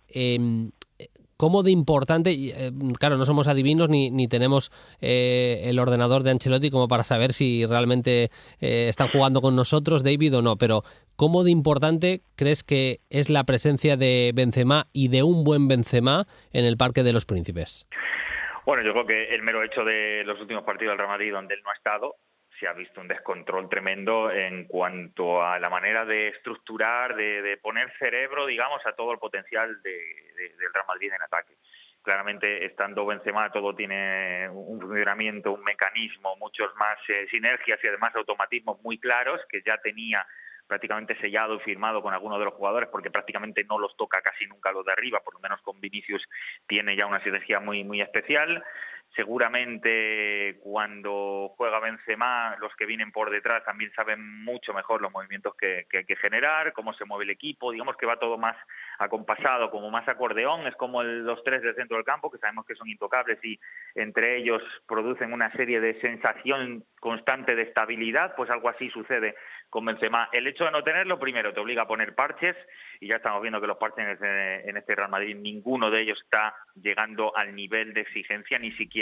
¿Cómo de importante? Claro, no somos adivinos ni tenemos el ordenador de Ancelotti como para saber si realmente están jugando con nosotros, David, o no, pero ¿cómo de importante crees que es la presencia de Benzema, y de un buen Benzema, en el Parque de los Príncipes? Bueno, yo creo que el mero hecho de los últimos partidos del Real Madrid donde él no ha estado, se ha visto un descontrol tremendo en cuanto a la manera de estructurar, de poner cerebro, digamos, a todo el potencial del Real Madrid en ataque. Claramente, estando Benzema, todo tiene un funcionamiento, un mecanismo, muchos más sinergias y además automatismos muy claros que ya tenía prácticamente sellado y firmado con algunos de los jugadores, porque prácticamente no los toca casi nunca los de arriba, por lo menos con Vinicius tiene ya una sinergia muy especial. Seguramente cuando juega Benzema, los que vienen por detrás también saben mucho mejor los movimientos que hay que generar, cómo se mueve el equipo, digamos que va todo más acompasado, como más acordeón. Es como los tres del centro del campo, que sabemos que son intocables y entre ellos producen una serie de sensación constante de estabilidad, pues algo así sucede con Benzema. El hecho de no tenerlo, primero, te obliga a poner parches, y ya estamos viendo que los parches en este Real Madrid, ninguno de ellos está llegando al nivel de exigencia, ni siquiera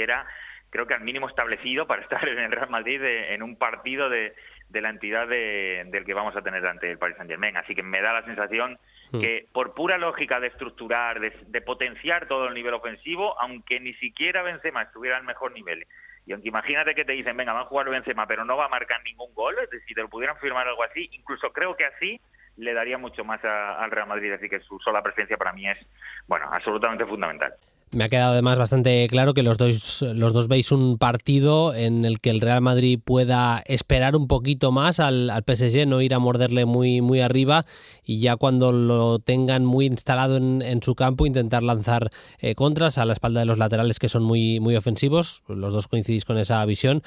creo que al mínimo establecido para estar en el Real Madrid en un partido de la entidad del que vamos a tener ante el Paris Saint-Germain. Así que me da la sensación que por pura lógica de estructurar, de potenciar todo el nivel ofensivo, aunque ni siquiera Benzema estuviera al mejor nivel Y aunque imagínate que te dicen, venga, van a jugar Benzema, pero no va a marcar ningún gol, es decir, si te lo pudieran firmar algo así, incluso creo que así le daría mucho más al Real Madrid, así que su sola presencia para mí es, bueno, absolutamente fundamental. Me ha quedado además bastante claro que los dos veis un partido en el que el Real Madrid pueda esperar un poquito más al PSG, no ir a morderle muy arriba, y ya cuando lo tengan muy instalado en su campo intentar lanzar contras a la espalda de los laterales, que son muy ofensivos. Los dos coincidís con esa visión.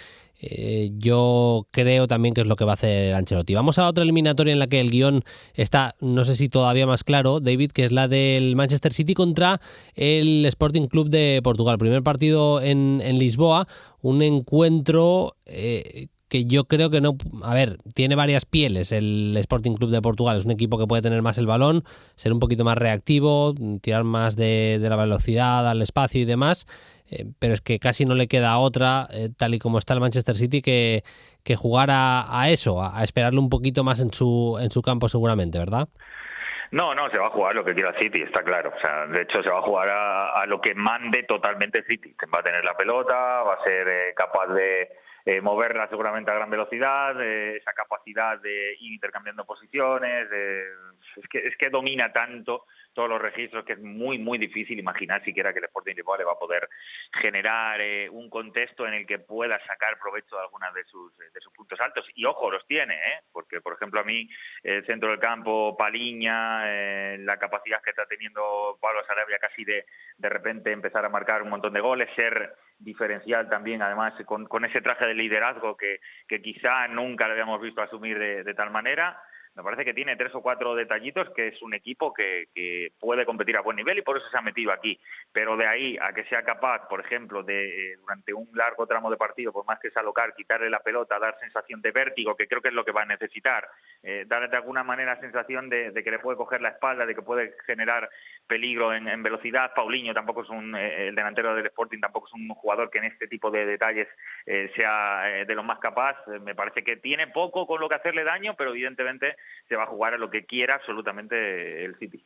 Yo creo también que es lo que va a hacer Ancelotti. Vamos a otra eliminatoria en la que el guión está, no sé si todavía más claro, David, que es la del Manchester City contra el Sporting Club de Portugal. Primer partido en Lisboa, un encuentro que yo creo que no... A ver, tiene varias pieles el Sporting Club de Portugal. Es un equipo que puede tener más el balón, ser un poquito más reactivo, tirar más de la velocidad al espacio y demás, pero es que casi no le queda otra, tal y como está el Manchester City, que jugar a eso, a esperarle un poquito más en su campo seguramente, ¿verdad? No, se va a jugar lo que quiera City, está claro. O sea, de hecho, se va a jugar a lo que mande totalmente City. Va a tener la pelota, va a ser capaz de moverla seguramente a gran velocidad, esa capacidad de ir intercambiando posiciones. Es que domina tanto todos los registros que es muy difícil imaginar siquiera que el Sporting Lisboa le va a poder generar un contexto en el que pueda sacar provecho de algunas de sus puntos altos. Y ojo, los tiene, porque por ejemplo a mí el centro del campo, Paliña, la capacidad que está teniendo Pablo Sarabia casi de repente empezar a marcar un montón de goles, ser diferencial también, además con ese traje de liderazgo que quizá nunca le habíamos visto asumir de tal manera. Me parece que tiene 3 o 4 detallitos, que es un equipo que puede competir a buen nivel y por eso se ha metido aquí. Pero de ahí a que sea capaz, por ejemplo, de durante un largo tramo de partido, por más que sea local, quitarle la pelota, dar sensación de vértigo, que creo que es lo que va a necesitar, dar de alguna manera sensación de que le puede coger la espalda, de que puede generar peligro en velocidad. Paulinho tampoco es el delantero del Sporting, tampoco es un jugador que en este tipo de detalles sea de los más capaz. Me parece que tiene poco con lo que hacerle daño, pero evidentemente se va a jugar a lo que quiera absolutamente el City.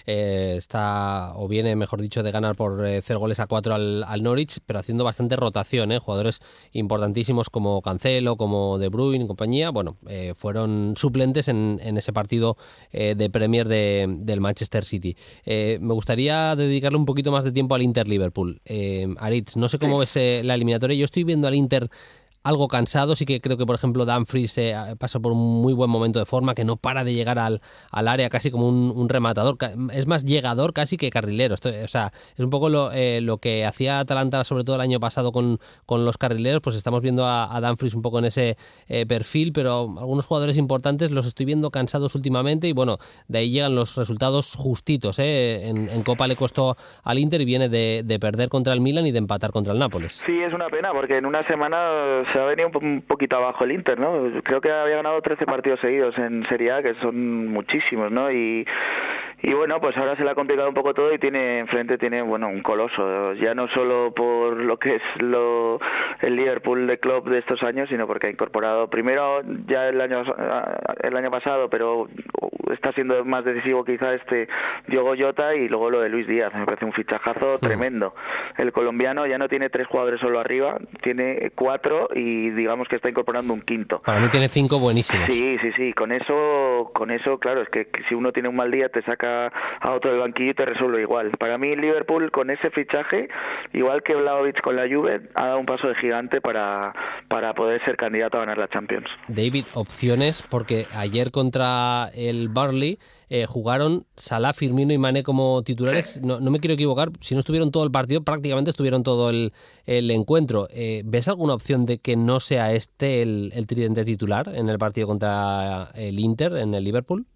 Está, o viene, mejor dicho, de ganar por 0-4 al Norwich, pero haciendo bastante rotación, jugadores importantísimos como Cancelo, como De Bruyne y compañía, fueron suplentes en ese partido de Premier del Manchester City. Me gustaría dedicarle un poquito más de tiempo al Inter-Liverpool. Aritz, no sé cómo ves la eliminatoria. Yo estoy viendo al Inter algo cansado, sí que creo que por ejemplo Dumfries pasa por un muy buen momento de forma, que no para de llegar al área casi como un rematador, es más llegador casi que carrilero. O sea, es un poco lo que hacía Atalanta sobre todo el año pasado con los carrileros, pues estamos viendo a Dumfries un poco en ese perfil, pero algunos jugadores importantes los estoy viendo cansados últimamente y bueno, de ahí llegan los resultados justitos. En Copa le costó al Inter y viene de perder contra el Milan y de empatar contra el Nápoles. Sí, es una pena porque en una semana se ha venido un poquito abajo el Inter, ¿no? Creo que había ganado 13 partidos seguidos en Serie A, que son muchísimos, ¿no? Y bueno, pues ahora se le ha complicado un poco todo y enfrente tiene un coloso, ya no solo por lo que es el Liverpool de Klopp de estos años, sino porque ha incorporado primero ya el año pasado, pero está siendo más decisivo quizá Diogo Jota, y luego lo de Luis Díaz, me parece un fichajazo tremendo. El colombiano ya no tiene 3 jugadores solo arriba, tiene 4 y digamos que está incorporando un quinto. Para mí tiene 5 buenísimos. Sí, con eso claro, es que si uno tiene un mal día te saca a otro del banquillo y te resuelve igual. Para mí Liverpool con ese fichaje, igual que Vlahovic con la Juve, ha dado un paso de gigante para poder ser candidato a ganar la Champions. David, opciones, porque ayer contra el Burnley jugaron Salah, Firmino y Mané como titulares. No me quiero equivocar, si no estuvieron todo el partido, prácticamente estuvieron todo el encuentro. ¿Ves alguna opción de que no sea el tridente titular en el partido contra el Inter, en el Liverpool?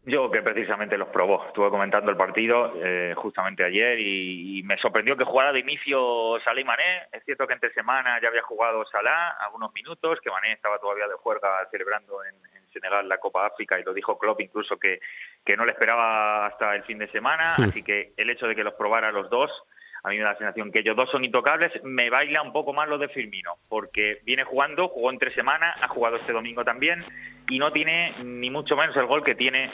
Yo que precisamente los probó. Estuve comentando el partido justamente ayer y me sorprendió que jugara de inicio Salah y Mané. Es cierto que entre semana ya había jugado Salah algunos minutos, que Mané estaba todavía de juerga celebrando en Senegal la Copa África, y lo dijo Klopp incluso que no le esperaba hasta el fin de semana. Así que el hecho de que los probara los dos, a mí me da la sensación que ellos dos son intocables. Me baila un poco más lo de Firmino, porque jugó entre semana, ha jugado este domingo también, y no tiene ni mucho menos el gol que tiene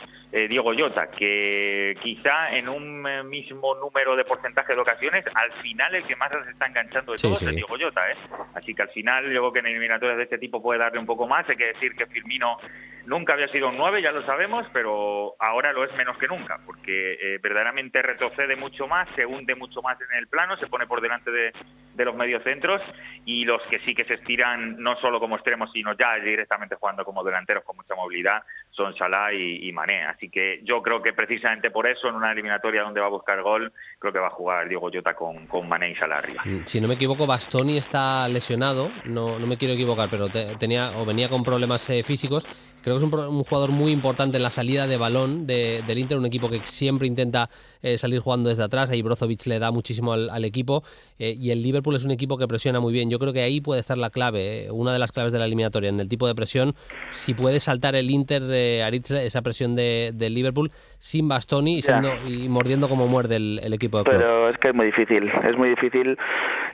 Diogo Jota, que quizá en un mismo número de porcentaje de ocasiones, al final el que más se está enganchando de todos es Diogo Jota, ¿eh? Así que al final yo creo que en eliminatorias de este tipo puede darle un poco más. Hay que decir que Firmino nunca había sido un 9, ya lo sabemos, pero ahora lo es menos que nunca, porque verdaderamente retrocede mucho más, se hunde mucho más en el plano, se pone por delante de los mediocentros, y los que sí que se estiran no solo como extremos, sino ya directamente jugando como delanteros con mucha movilidad, son Salah y Mané. Así que yo creo que precisamente por eso, en una eliminatoria donde va a buscar gol, creo que va a jugar Diogo Jota con Mané y Salah arriba. Si no me equivoco, Bastoni está lesionado, no me quiero equivocar, pero venía con problemas físicos. Creo que es un jugador muy importante en la salida de balón del Inter, un equipo que siempre intenta salir jugando desde atrás. Ahí Brozovic le da muchísimo al equipo, y el Liverpool es un equipo que presiona muy bien. Yo creo que ahí puede estar la clave, una de las claves de la eliminatoria, en el tipo de presión. Si puede saltar el Inter, Aritz, esa presión del Liverpool sin Bastoni y mordiendo como muerde el equipo de Klopp. Pero es que es muy difícil,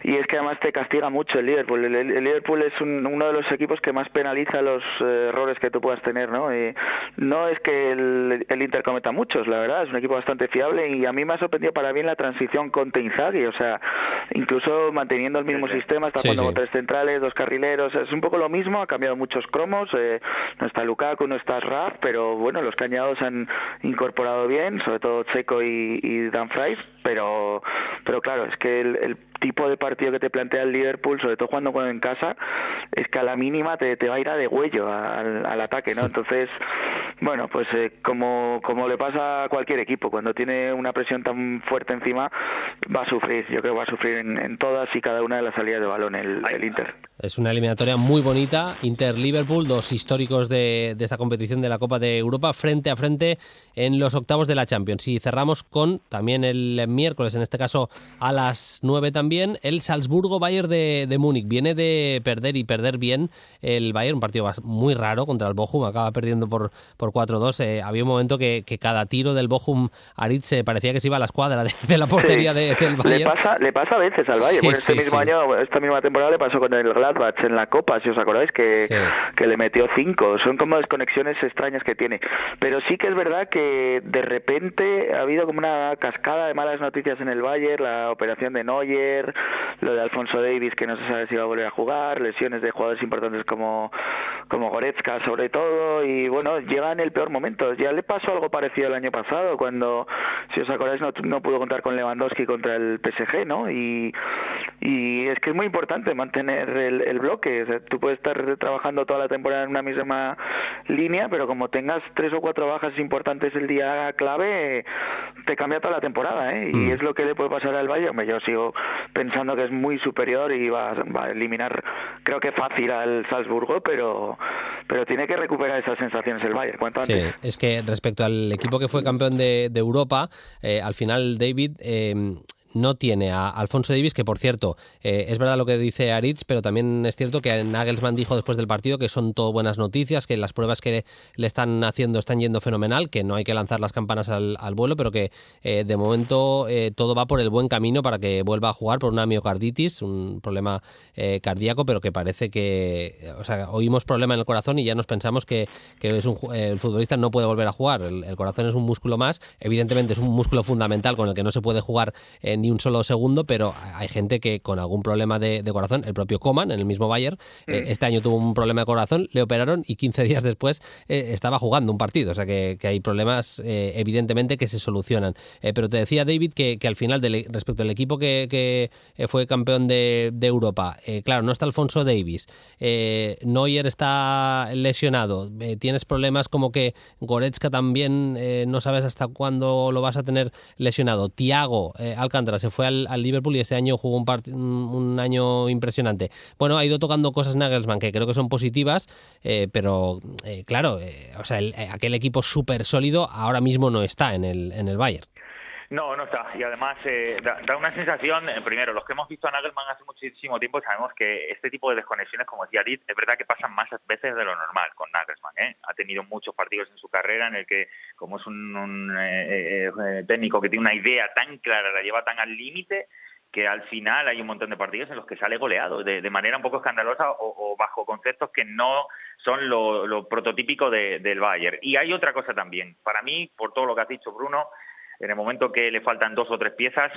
y es que además te castiga mucho el Liverpool. El Liverpool es uno de los equipos que más penaliza los errores que tú puedas tener, ¿no? Y no es que el Inter cometa muchos, la verdad, es un equipo bastante fiable, y a mí me ha sorprendido para bien la transición con Inzaghi, o sea, incluso manteniendo el mismo sistema, está jugando con 3 centrales, 2 carrileros, es un poco lo mismo, ha cambiado muchos cromos, no está Lukaku, no está Raf, pero bueno, los cañados se han incorporado bien, sobre todo Checo y Dumfries, pero claro, es que el tipo de partido que te plantea el Liverpool, sobre todo jugando en casa, es que a la mínima te va a ir a degüello al ataque, ¿no? Entonces, bueno, pues como le pasa a cualquier equipo, cuando tiene una presión tan fuerte encima, va a sufrir. Yo creo que va a sufrir en todas y cada una de las salidas de balón el Inter. Es una eliminatoria muy bonita, Inter-Liverpool, dos históricos de esta competición de la Copa de Europa, frente a frente en los octavos de la Champions. Y cerramos con, también el miércoles, en este caso a las 9 también, el Salzburgo-Bayern de Múnich. Viene de perder, y perder bien, el Bayern, un partido muy raro contra el Bochum, acaba perdiendo por 4-2. Había un momento que cada tiro del Bochum, Aritz, parecía que se iba a la escuadra de la portería del Bayern. Le pasa a veces al Bayern. Año, esta misma temporada le pasó con el Gladbach en la Copa, si os acordáis, que le metió 5. Son como desconexiones extrañas que tiene. Pero sí que es verdad que de repente ha habido como una cascada de malas noticias en el Bayern, la operación de Neuer, lo de Alphonso Davies, que no se sabe si va a volver a jugar, lesiones de jugadores importantes como Goretzka sobre todo, y bueno, llega en el peor momento. Ya le pasó algo parecido el año pasado, cuando, si os acordáis, no pudo contar con Lewandowski contra el PSG, ¿no? Y es que es muy importante mantener el bloque. O sea, tú puedes estar trabajando toda la temporada en una misma línea, pero como tengas 3 o 4 bajas importantes el día clave, te cambia toda la temporada, ¿eh? Y es lo que le puede pasar al Bayern. Yo sigo pensando que es muy superior y va a eliminar, creo que fácil, al Salzburgo, pero tiene que recuperar esas sensaciones el Bayern cuanto antes. Sí, es que respecto al equipo que fue campeón de Europa, al final David no tiene a Alphonso Davies, que por cierto, es verdad lo que dice Aritz, pero también es cierto que Nagelsmann dijo después del partido que son todo buenas noticias, que las pruebas que le están haciendo están yendo fenomenal, que no hay que lanzar las campanas al vuelo, pero que de momento todo va por el buen camino para que vuelva a jugar por una miocarditis, un problema cardíaco, pero que parece que, o sea, oímos problema en el corazón y ya nos pensamos que el futbolista no puede volver a jugar. El corazón es un músculo más, evidentemente es un músculo fundamental con el que no se puede jugar ni un solo segundo, pero hay gente que con algún problema de corazón, el propio Coman en el mismo Bayern, este año tuvo un problema de corazón, le operaron y 15 días después estaba jugando un partido, o sea que hay problemas evidentemente que se solucionan. Pero te decía David que al final, respecto al equipo que fue campeón de Europa, claro, no está Alphonso Davies, Neuer está lesionado, tienes problemas como que Goretzka también no sabes hasta cuándo lo vas a tener lesionado, Thiago Alcántara se fue al Liverpool y este año jugó un año impresionante. Bueno, ha ido tocando cosas Nagelsmann que creo que son positivas, pero claro, o sea, aquel equipo súper sólido ahora mismo no está en el Bayern. No está. Y además da una sensación, primero, los que hemos visto a Nagelsmann hace muchísimo tiempo sabemos que este tipo de desconexiones, como decía Aritz, es verdad que pasan más veces de lo normal con Nagelsmann, ¿eh? Ha tenido muchos partidos en su carrera en el que, como es un técnico que tiene una idea tan clara, la lleva tan al límite, que al final hay un montón de partidos en los que sale goleado de manera un poco escandalosa o bajo conceptos que no son lo prototípico del Bayern. Y hay otra cosa también. Para mí, por todo lo que has dicho, Bruno, en el momento que le faltan 2 o 3 piezas,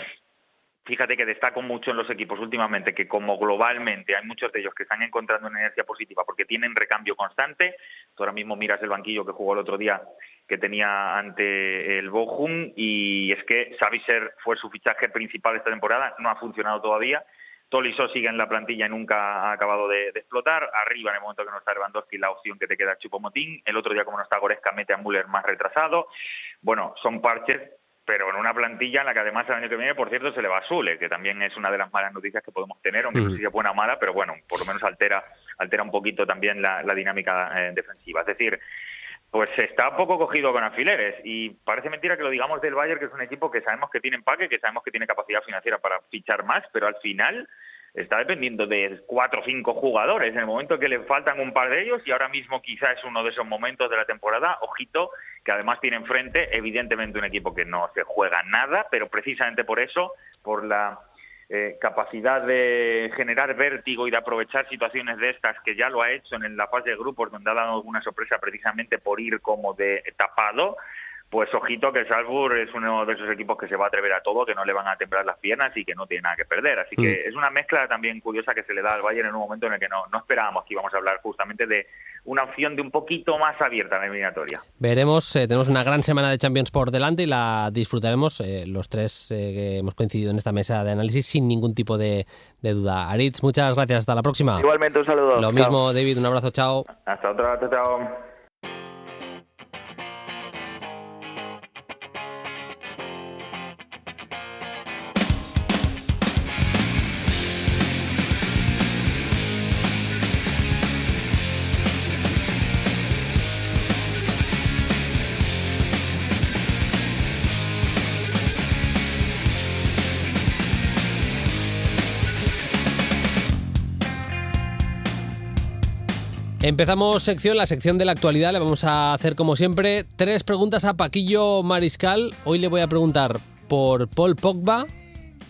fíjate que destaco mucho en los equipos últimamente que como globalmente hay muchos de ellos que están encontrando una inercia positiva porque tienen recambio constante. Tú ahora mismo miras el banquillo que jugó el otro día que tenía ante el Bochum y es que Sabitzer fue su fichaje principal esta temporada, no ha funcionado todavía. Tolisso sigue en la plantilla y nunca ha acabado de explotar. Arriba, en el momento que no está Lewandowski, la opción que te queda es Choupo-Moting. El otro día, como no está Goretzka, mete a Müller más retrasado. Bueno, son parches, pero en una plantilla en la que además el año que viene, por cierto, se le va a Sule, que también es una de las malas noticias que podemos tener, aunque no sé si es buena o mala, pero bueno, por lo menos altera un poquito también la dinámica defensiva. Es decir, pues está un poco cogido con alfileres y parece mentira que lo digamos del Bayern, que es un equipo que sabemos que tiene empaque, que sabemos que tiene capacidad financiera para fichar más, pero al final está dependiendo de 4 o 5 jugadores en el momento que le faltan un par de ellos y ahora mismo quizás es uno de esos momentos de la temporada, ojito, que además tiene enfrente evidentemente un equipo que no se juega nada, pero precisamente por eso, por la capacidad de generar vértigo y de aprovechar situaciones de estas, que ya lo ha hecho en la fase de grupos donde ha dado alguna sorpresa precisamente por ir como de tapado, pues ojito que Salzburg es uno de esos equipos que se va a atrever a todo, que no le van a temblar las piernas y que no tiene nada que perder. Así que es una mezcla también curiosa que se le da al Bayern en un momento en el que no esperábamos que íbamos a hablar justamente de una opción de un poquito más abierta en la eliminatoria. Veremos, tenemos una gran semana de Champions por delante y la disfrutaremos los tres que hemos coincidido en esta mesa de análisis sin ningún tipo de duda. Aritz, muchas gracias, hasta la próxima. Igualmente, un saludo. Lo mismo, David, un abrazo, chao. Hasta otra, chao. Empezamos la sección de la actualidad. Le vamos a hacer, como siempre, 3 preguntas a Paquillo Mariscal. Hoy le voy a preguntar por Paul Pogba,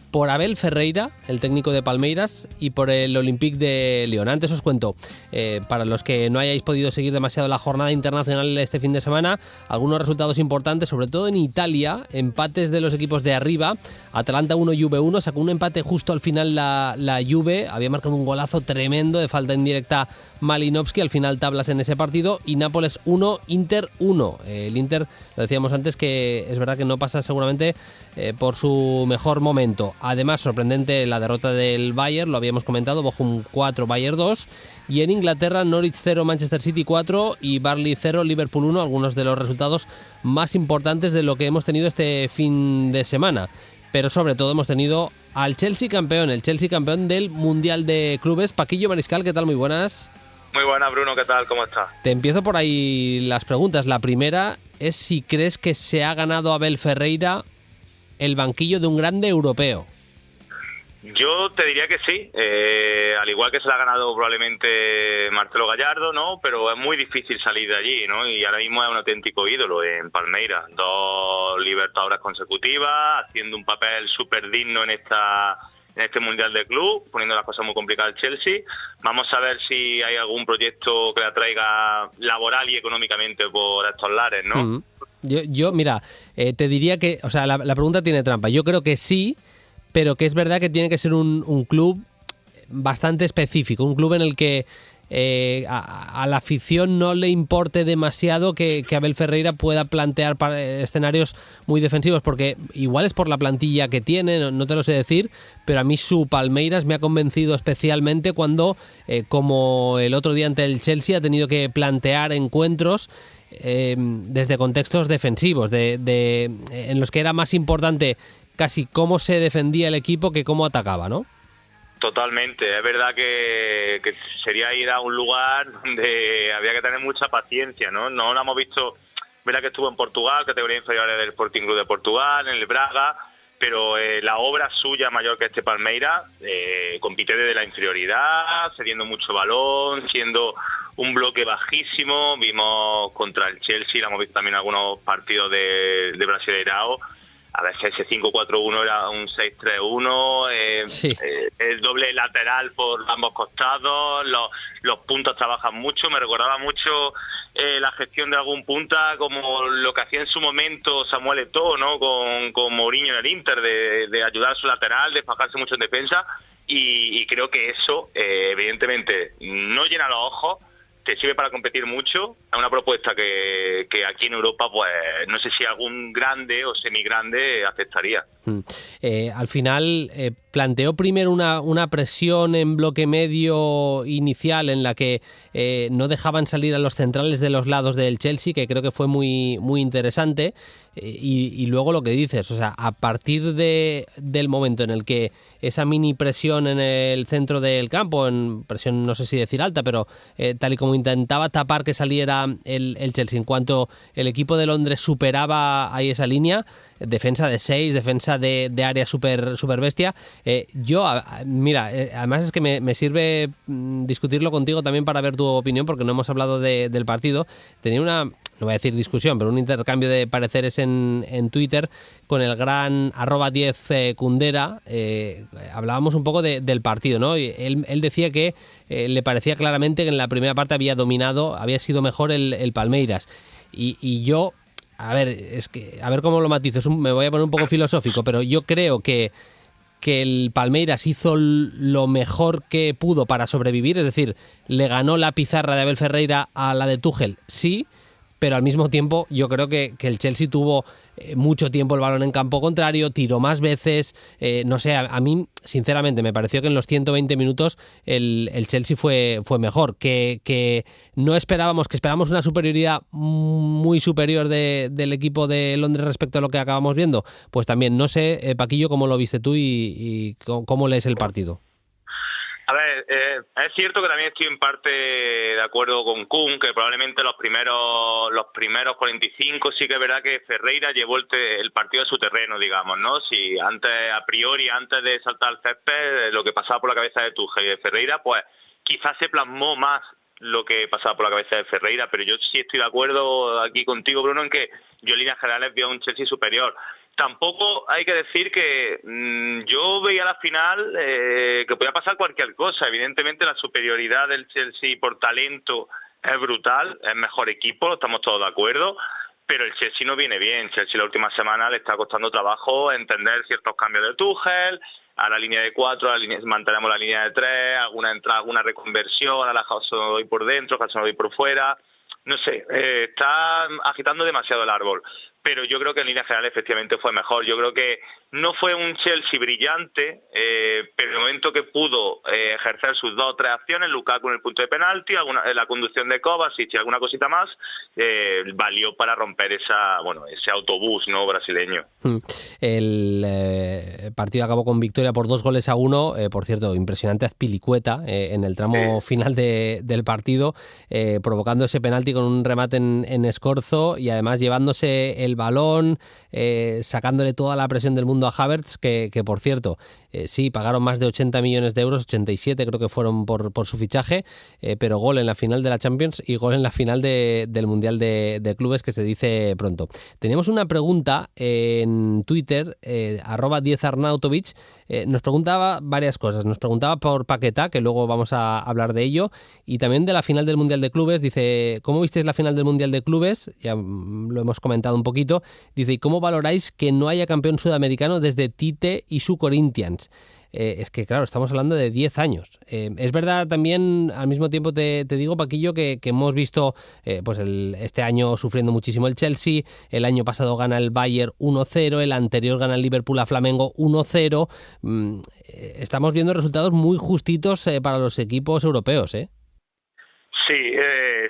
por Abel Ferreira, el técnico de Palmeiras, y por el Olympique de Lyon. Antes os cuento, para los que no hayáis podido seguir demasiado la jornada internacional este fin de semana, algunos resultados importantes, sobre todo en Italia, empates de los equipos de arriba. Atalanta 1, Juve 1, sacó un empate justo al final la Juve, había marcado un golazo tremendo de falta indirecta Malinowski, al final tablas en ese partido, y Nápoles 1, Inter 1. El Inter, lo decíamos antes, que es verdad que no pasa seguramente por su mejor momento. Además, sorprendente la derrota del Bayern, lo habíamos comentado, Bochum 4, Bayern 2. Y en Inglaterra, Norwich 0, Manchester City 4 y Burnley 0, Liverpool 1, algunos de los resultados más importantes de lo que hemos tenido este fin de semana. Pero sobre todo hemos tenido al Chelsea campeón, el Chelsea campeón del Mundial de Clubes. Paquillo Mariscal, ¿qué tal? Muy buenas. Muy buenas, Bruno, ¿qué tal? ¿Cómo estás? Te empiezo por ahí las preguntas. La primera es si crees que se ha ganado Abel Ferreira el banquillo de un grande europeo. Yo te diría que sí, al igual que se la ha ganado probablemente Marcelo Gallardo, ¿no? Pero es muy difícil salir de allí, ¿no? Y ahora mismo es un auténtico ídolo en Palmeiras. 2 Libertadores consecutivas, haciendo un papel súper digno en este Mundial de Club, poniendo las cosas muy complicadas al Chelsea. Vamos a ver si hay algún proyecto que la traiga laboral y económicamente por estos lares, ¿no? Yo mira, te diría que, o sea, la pregunta tiene trampa. Yo creo que sí, pero que es verdad que tiene que ser un club bastante específico, un club en el que a la afición no le importe demasiado que Abel Ferreira pueda plantear escenarios muy defensivos, porque igual es por la plantilla que tiene, no te lo sé decir, pero a mí su Palmeiras me ha convencido especialmente cuando, como el otro día ante el Chelsea, ha tenido que plantear encuentros desde contextos defensivos, en los que era más importante casi cómo se defendía el equipo que cómo atacaba, ¿no? Totalmente, es verdad que sería ir a un lugar donde había que tener mucha paciencia, ¿no? No lo hemos visto, verdad que estuvo en Portugal, categoría inferior del Sporting Club de Portugal, en el Braga, pero la obra suya mayor que este Palmeiras compite desde la inferioridad, cediendo mucho balón, siendo un bloque bajísimo. Vimos contra el Chelsea, lo hemos visto también en algunos partidos de Brasileirao, a veces ese 5-4-1 era un 6-3-1, el doble lateral por ambos costados, los puntas trabajan mucho, me recordaba mucho la gestión de algún punta como lo que hacía en su momento Samuel Eto'o, ¿no? con Mourinho en el Inter, de ayudar a su lateral, de desfajarse mucho en defensa, y creo que eso evidentemente no llena los ojos, te sirve para competir mucho. Es una propuesta que aquí en Europa, pues no sé si algún grande o semigrande aceptaría. Al final planteó primero una presión en bloque medio inicial en la que no dejaban salir a los centrales de los lados del Chelsea, que creo que fue muy, muy interesante, y luego lo que dices, o sea, a partir del momento en el que esa mini presión en el centro del campo, en presión no sé si decir alta, pero tal y como intentaba tapar que saliera el Chelsea, en cuanto el equipo de Londres superaba ahí esa línea, defensa de 6, defensa de área super bestia. Mira, además es que me sirve discutirlo contigo también para ver tu opinión, porque no hemos hablado del partido. Tenía una, no voy a decir discusión, pero un intercambio de pareceres en Twitter con el gran @10 Kundera. Hablábamos un poco del partido, ¿no? Y él decía que le parecía claramente que en la primera parte había sido mejor el Palmeiras. Y yo, a ver cómo lo matizo, me voy a poner un poco filosófico, pero yo creo que el Palmeiras hizo lo mejor que pudo para sobrevivir, es decir, le ganó la pizarra de Abel Ferreira a la de Tuchel, sí, pero al mismo tiempo yo creo que el Chelsea tuvo mucho tiempo el balón en campo contrario, tiró más veces, no sé, a mí sinceramente me pareció que en los 120 minutos el Chelsea fue mejor, que no esperábamos, que esperábamos una superioridad muy superior del equipo de Londres respecto a lo que acabamos viendo. Pues también, no sé, Paquillo, cómo lo viste tú y cómo lees el partido. A ver, es cierto que también estoy en parte de acuerdo con Kun, que probablemente los primeros 45 sí que es verdad que Ferreira llevó el partido a su terreno, digamos, ¿no? Si antes de saltar al césped, lo que pasaba por la cabeza de Tuchel y de Ferreira, pues quizás se plasmó más lo que pasaba por la cabeza de Ferreira, pero yo sí estoy de acuerdo aquí contigo, Bruno, en que yo en líneas generales veo un Chelsea superior. Tampoco hay que decir que yo veía la final que podía pasar cualquier cosa. Evidentemente la superioridad del Chelsea por talento es brutal, es mejor equipo, estamos todos de acuerdo, pero el Chelsea no viene bien. Chelsea la última semana le está costando trabajo entender ciertos cambios de Tuchel, a la línea de 4, mantenemos la línea de 3, alguna entrada, alguna reconversión, a la Hudson-Odoi por dentro, Hudson-Odoi por fuera, no sé, está agitando demasiado el árbol. Pero yo creo que en línea general efectivamente fue mejor. Yo creo que no fue un Chelsea brillante, pero en el momento que pudo ejercer sus 2 o 3 acciones, Lukaku en el punto de penalti, la conducción de Kovacic y alguna cosita más, valió para romper ese autobús, ¿no?, brasileño. El partido acabó con victoria por 2-1, por cierto, impresionante Azpilicueta en el tramo final del partido, provocando ese penalti con un remate en escorzo y además llevándose el balón, sacándole toda la presión del mundo a Havertz, que por cierto, sí, pagaron más de 80 millones de euros, 87 creo que fueron por su fichaje, pero gol en la final de la Champions y gol en la final del Mundial de Clubes, que se dice pronto. Teníamos una pregunta en Twitter, @10arnautovic, nos preguntaba varias cosas. Nos preguntaba por Paquetá, que luego vamos a hablar de ello, y también de la final del Mundial de Clubes. Dice, ¿cómo visteis la final del Mundial de Clubes? Ya lo hemos comentado un poquito. Dice, ¿y cómo valoráis que no haya campeón sudamericano desde Tite y su Corinthians? Es que, claro, estamos hablando de 10 años. Es verdad también, al mismo tiempo te digo, Paquillo, que hemos visto pues este año sufriendo muchísimo el Chelsea, el año pasado gana el Bayern 1-0, el anterior gana el Liverpool a Flamengo 1-0. Estamos viendo resultados muy justitos para los equipos europeos, ¿eh? Sí,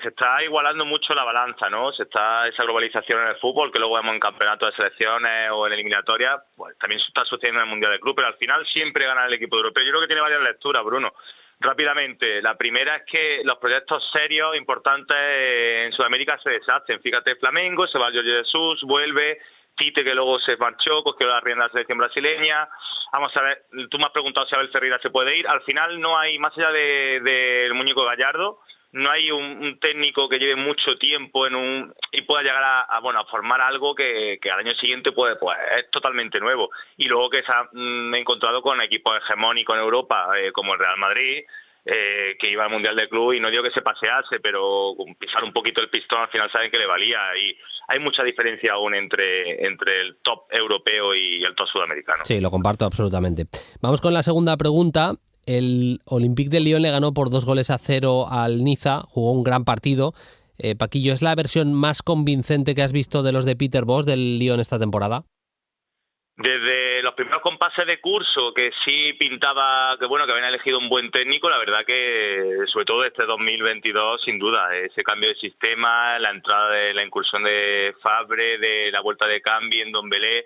se está igualando mucho la balanza, ¿no? Esa globalización en el fútbol, que luego vemos en campeonatos de selecciones o en eliminatorias, pues también está sucediendo en el Mundial de Club, pero al final siempre gana el equipo europeo. Yo creo que tiene varias lecturas, Bruno. Rápidamente, la primera es que los proyectos serios, importantes en Sudamérica se deshacen. Fíjate, Flamengo, se va Jorge Jesús, vuelve, Tite, que luego se marchó, cogió la rienda de la selección brasileña. Vamos a ver, tú me has preguntado si Abel Ferreira se puede ir. Al final no hay, más allá del muñeco Gallardo, no hay un técnico que lleve mucho tiempo y pueda llegar a formar algo que al año siguiente pues es totalmente nuevo. Y luego que me he encontrado con equipos hegemónicos en Europa, como el Real Madrid, que iba al Mundial de Club, y no digo que se pasease, pero pisar un poquito el pistón al final saben que le valía, y hay mucha diferencia aún entre el top europeo y el top sudamericano. Sí, lo comparto absolutamente. Vamos con la segunda pregunta. El Olympique de Lyon le ganó por 2-0 al Niza, jugó un gran partido. Paquillo, ¿es la versión más convincente que has visto de los de Peter Bosz del Lyon esta temporada? Desde los primeros compases de curso, que sí pintaba que habían elegido un buen técnico, la verdad que sobre todo este 2022, sin duda, ese cambio de sistema, la entrada de la incursión de Fabre, de la vuelta de Cambi en Ndombele,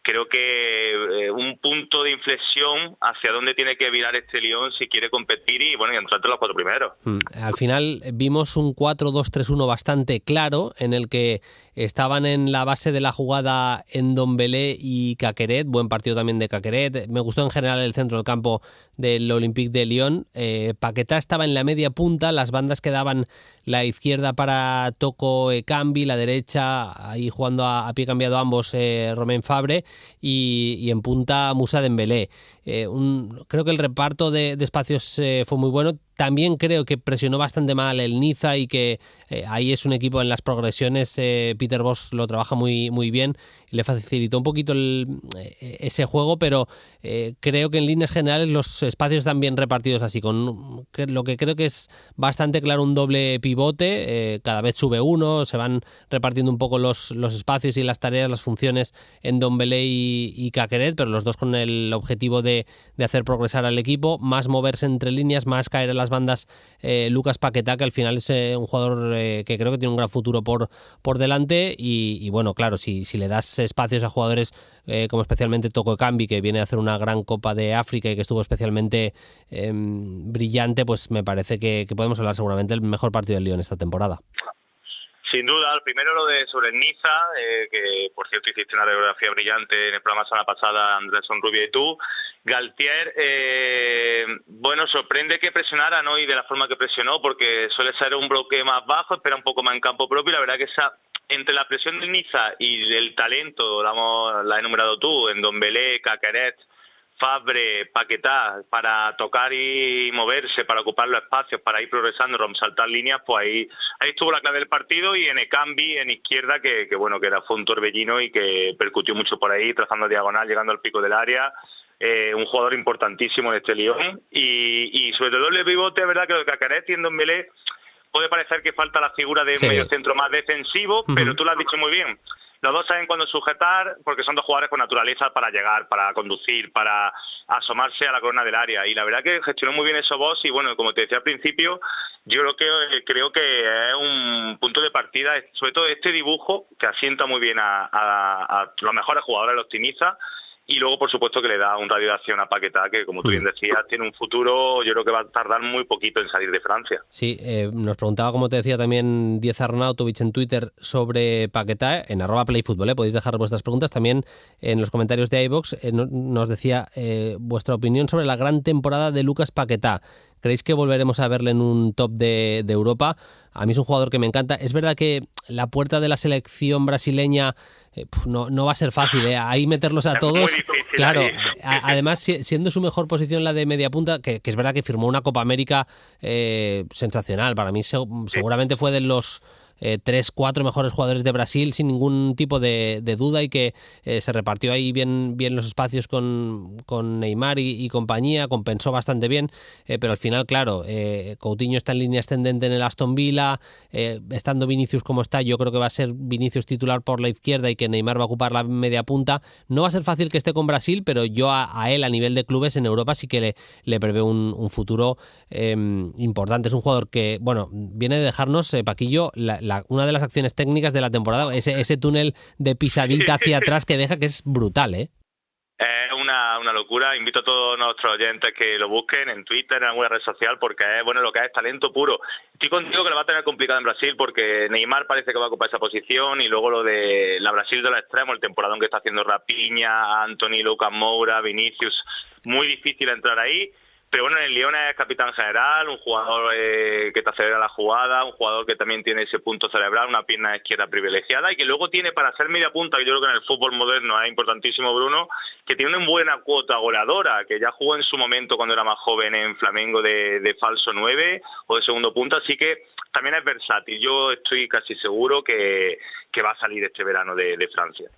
creo que un punto de inflexión hacia dónde tiene que virar este Lyon si quiere competir y entrar entre los 4 primeros. Al final vimos un 4-2-3-1 bastante claro, en el que estaban en la base de la jugada Ndombele y Caqueret, buen partido también de Caqueret. Me gustó en general el centro del campo del Olympique de Lyon. Paquetá estaba en la media punta, las bandas que daban la izquierda para Toko Ekambi, la derecha ahí jugando a pie cambiado ambos, Romain Fabre, y en punta Moussa Dembélé. Creo que el reparto de espacios fue muy bueno. También creo que presionó bastante mal el Niza y que ahí es un equipo en las progresiones. Peter Bosz lo trabaja muy, muy bien y le facilitó un poquito ese juego, pero creo que en líneas generales los espacios están bien repartidos así, con lo que creo que es bastante claro un doble pivote. Cada vez sube uno, se van repartiendo un poco los espacios y las tareas, las funciones en Ndombele y Caqueret, pero los dos con el objetivo de hacer progresar al equipo, más moverse entre líneas, más caer en las bandas. Lucas Paquetá, que al final es un jugador que creo que tiene un gran futuro por delante, y bueno, claro, si le das espacios a jugadores como especialmente Toko Ekambi, que viene a hacer una gran Copa de África y que estuvo especialmente brillante, pues me parece que podemos hablar seguramente del mejor partido del Lyon esta temporada. Sin duda, el primero sobre el Niza, que por cierto hiciste una radiografía brillante en el programa semana pasada, Andrés Sonrubia y tú. Galtier, sorprende que presionara, ¿no? Y de la forma que presionó, porque suele ser un bloque más bajo, espera un poco más en campo propio, y la verdad que entre la presión del Niza y el talento, la he enumerado tú, en Ndombele, Caqueret, Fabre, Paquetá, para tocar y moverse, para ocupar los espacios, para ir progresando, saltar líneas, pues ahí estuvo la clave del partido. Y en Ekambi, en izquierda, que fue un torbellino y que percutió mucho por ahí, trazando diagonal, llegando al pico del área. Un jugador importantísimo en este Lyon. Y sobre todo el doble pivote, es verdad que Caqueret y Ndombele puede parecer que falta la figura de un medio centro más defensivo, pero tú lo has dicho muy bien. Los dos saben cuándo sujetar, porque son dos jugadores con naturaleza para llegar, para conducir, para asomarse a la corona del área. Y la verdad que gestionó muy bien eso Bosz. Y como te decía al principio, yo creo que es un punto de partida, sobre todo este dibujo, que asienta muy bien a los mejores jugadores, los Tiniza. Y luego, por supuesto, que le da un radio de acción a Paquetá, que, como tú bien decías, tiene un futuro, yo creo que va a tardar muy poquito en salir de Francia. Sí, nos preguntaba, como te decía también Diez Arnautovic en Twitter, sobre Paquetá, en @playfutbol, podéis dejar vuestras preguntas. También en los comentarios de iVoox nos decía vuestra opinión sobre la gran temporada de Lucas Paquetá. ¿Creéis que volveremos a verle en un top de Europa? A mí es un jugador que me encanta. Es verdad que la puerta de la selección brasileña no va a ser fácil, ahí meterlos a todos. Muy difícil, claro, además siendo su mejor posición la de media punta, que es verdad que firmó una Copa América sensacional. Para mí seguramente fue de los 3-4 mejores jugadores de Brasil sin ningún tipo de duda, y que se repartió ahí bien los espacios con Neymar y compañía, compensó bastante bien, pero al final, claro, Coutinho está en línea ascendente en el Aston Villa, estando Vinicius como está, yo creo que va a ser Vinicius titular por la izquierda y que Neymar va a ocupar la media punta. No va a ser fácil que esté con Brasil, pero yo a él a nivel de clubes en Europa sí que le preveo un futuro importante. Es un jugador que, viene de dejarnos, Paquillo, una de las acciones técnicas de la temporada, ese túnel de pisadita hacia atrás que deja, que es brutal, ¿eh? Es una locura. Invito a todos nuestros oyentes que lo busquen en Twitter, en alguna red social, porque es lo que es talento puro. Estoy contigo que lo va a tener complicado en Brasil, porque Neymar parece que va a ocupar esa posición, y luego lo de la Brasil de los extremos, el temporadón que está haciendo Rafinha, Antony, Lucas Moura, Vinicius, muy difícil entrar ahí. Pero bueno, en el Lyon es capitán general, un jugador que te acelera la jugada, un jugador que también tiene ese punto cerebral, una pierna izquierda privilegiada y que luego tiene para ser media punta, que yo creo que en el fútbol moderno es importantísimo, Bruno, que tiene una buena cuota goleadora, que ya jugó en su momento cuando era más joven en Flamengo de falso 9 o de segundo punta, así que también es versátil. Yo estoy casi seguro que va a salir este verano de Francia.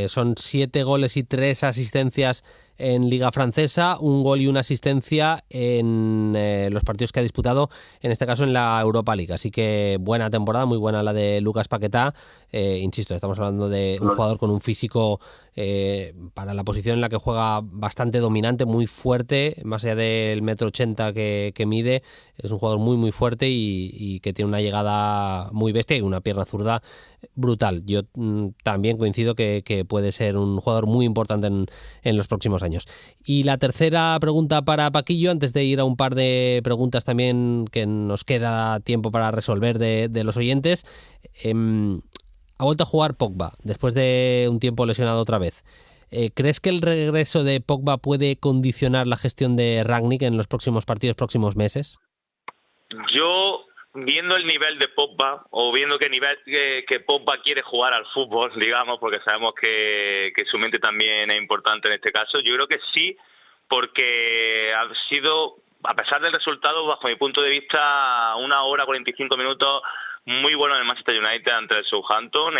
Son 7 goles y 3 asistencias en Liga Francesa, 1 gol y 1 asistencia en los partidos que ha disputado, en este caso en la Europa League. Así que buena temporada, muy buena la de Lucas Paquetá. Insisto, estamos hablando de un jugador con un físico para la posición en la que juega bastante dominante, muy fuerte, más allá del 1,80 m que mide. Es un jugador muy muy fuerte y que tiene una llegada muy bestia y una pierna zurda brutal. Yo también coincido que puede ser un jugador muy importante en los próximos años. Y la tercera pregunta para Paquillo, antes de ir a un par de preguntas también que nos queda tiempo para resolver de los oyentes. Ha vuelto a jugar Pogba después de un tiempo lesionado otra vez. ¿Crees que el regreso de Pogba puede condicionar la gestión de Rangnick en los próximos partidos, próximos meses? Yo, viendo el nivel de Pogba, o viendo qué nivel que Pogba quiere jugar al fútbol, digamos, porque sabemos que su mente también es importante en este caso, yo creo que sí, porque ha sido, a pesar del resultado, bajo mi punto de vista, 1 hora 45 minutos muy bueno en el Manchester United ante el Southampton,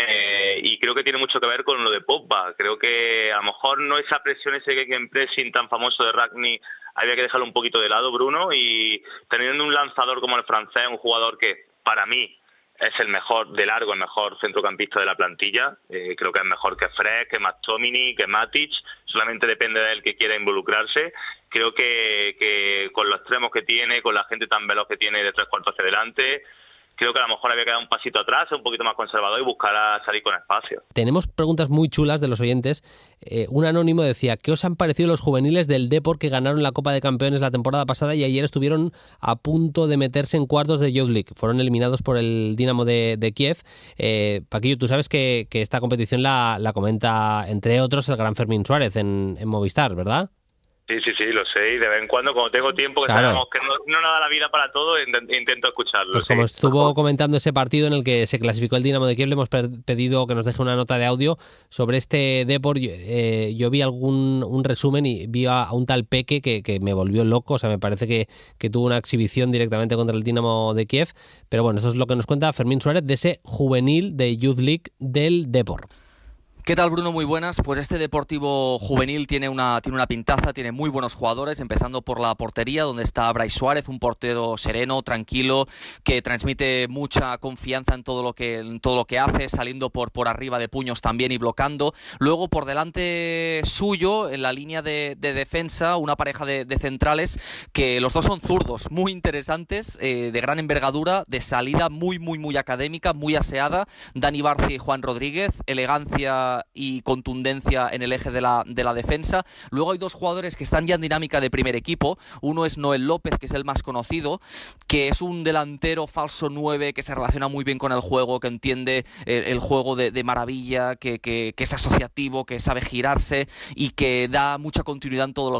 y creo que tiene mucho que ver con lo de Pogba. Creo que a lo mejor no esa presión, ese gegenpressing tan famoso de Rangnick, había que dejarlo un poquito de lado, Bruno, y teniendo un lanzador como el francés, un jugador que para mí es el mejor, de largo, el mejor centrocampista de la plantilla. Creo que es mejor que Fred, que McTominay, que Matic. Solamente depende de él que quiera involucrarse. Creo que con los extremos que tiene, con la gente tan veloz que tiene de 3/4 hacia adelante, creo que a lo mejor había que dar un pasito atrás, un poquito más conservador y buscar a salir con espacio. Tenemos preguntas muy chulas de los oyentes. Un anónimo decía, ¿qué os han parecido los juveniles del Depor que ganaron la Copa de Campeones la temporada pasada y ayer estuvieron a punto de meterse en cuartos de Youth League? Fueron eliminados por el Dinamo de Kiev. Paquillo, tú sabes que esta competición la comenta, entre otros, el gran Fermín Suárez en Movistar, ¿verdad? Sí, lo sé, y de vez en cuando tengo tiempo, que claro, sabemos que no nos da la vida para todo, intento escucharlo. Pues como estuvo comentando ese partido en el que se clasificó el Dinamo de Kiev, le hemos pedido que nos deje una nota de audio sobre este Depor. Yo vi un resumen y vi a un tal Peque que me volvió loco, o sea, me parece que tuvo una exhibición directamente contra el Dinamo de Kiev, pero bueno, eso es lo que nos cuenta Fermín Suárez de ese juvenil de Youth League del Depor. ¿Qué tal, Bruno? Muy buenas. Pues este Deportivo juvenil tiene una pintaza, tiene muy buenos jugadores, empezando por la portería, donde está Brais Suárez, un portero sereno, tranquilo, que transmite mucha confianza en todo lo que hace, saliendo por arriba de puños también y bloqueando. Luego, por delante suyo, en la línea de defensa, una pareja de centrales, que los dos son zurdos, muy interesantes, de gran envergadura, de salida muy, muy, muy académica, muy aseada. Dani Barcia y Juan Rodríguez, elegancia y contundencia en el eje de la defensa. Luego hay 2 jugadores que están ya en dinámica de primer equipo. Uno es Noel López, que es el más conocido, que es un delantero falso 9 que se relaciona muy bien con el juego, que entiende el juego de maravilla, que es asociativo, que sabe girarse y que da mucha continuidad en todo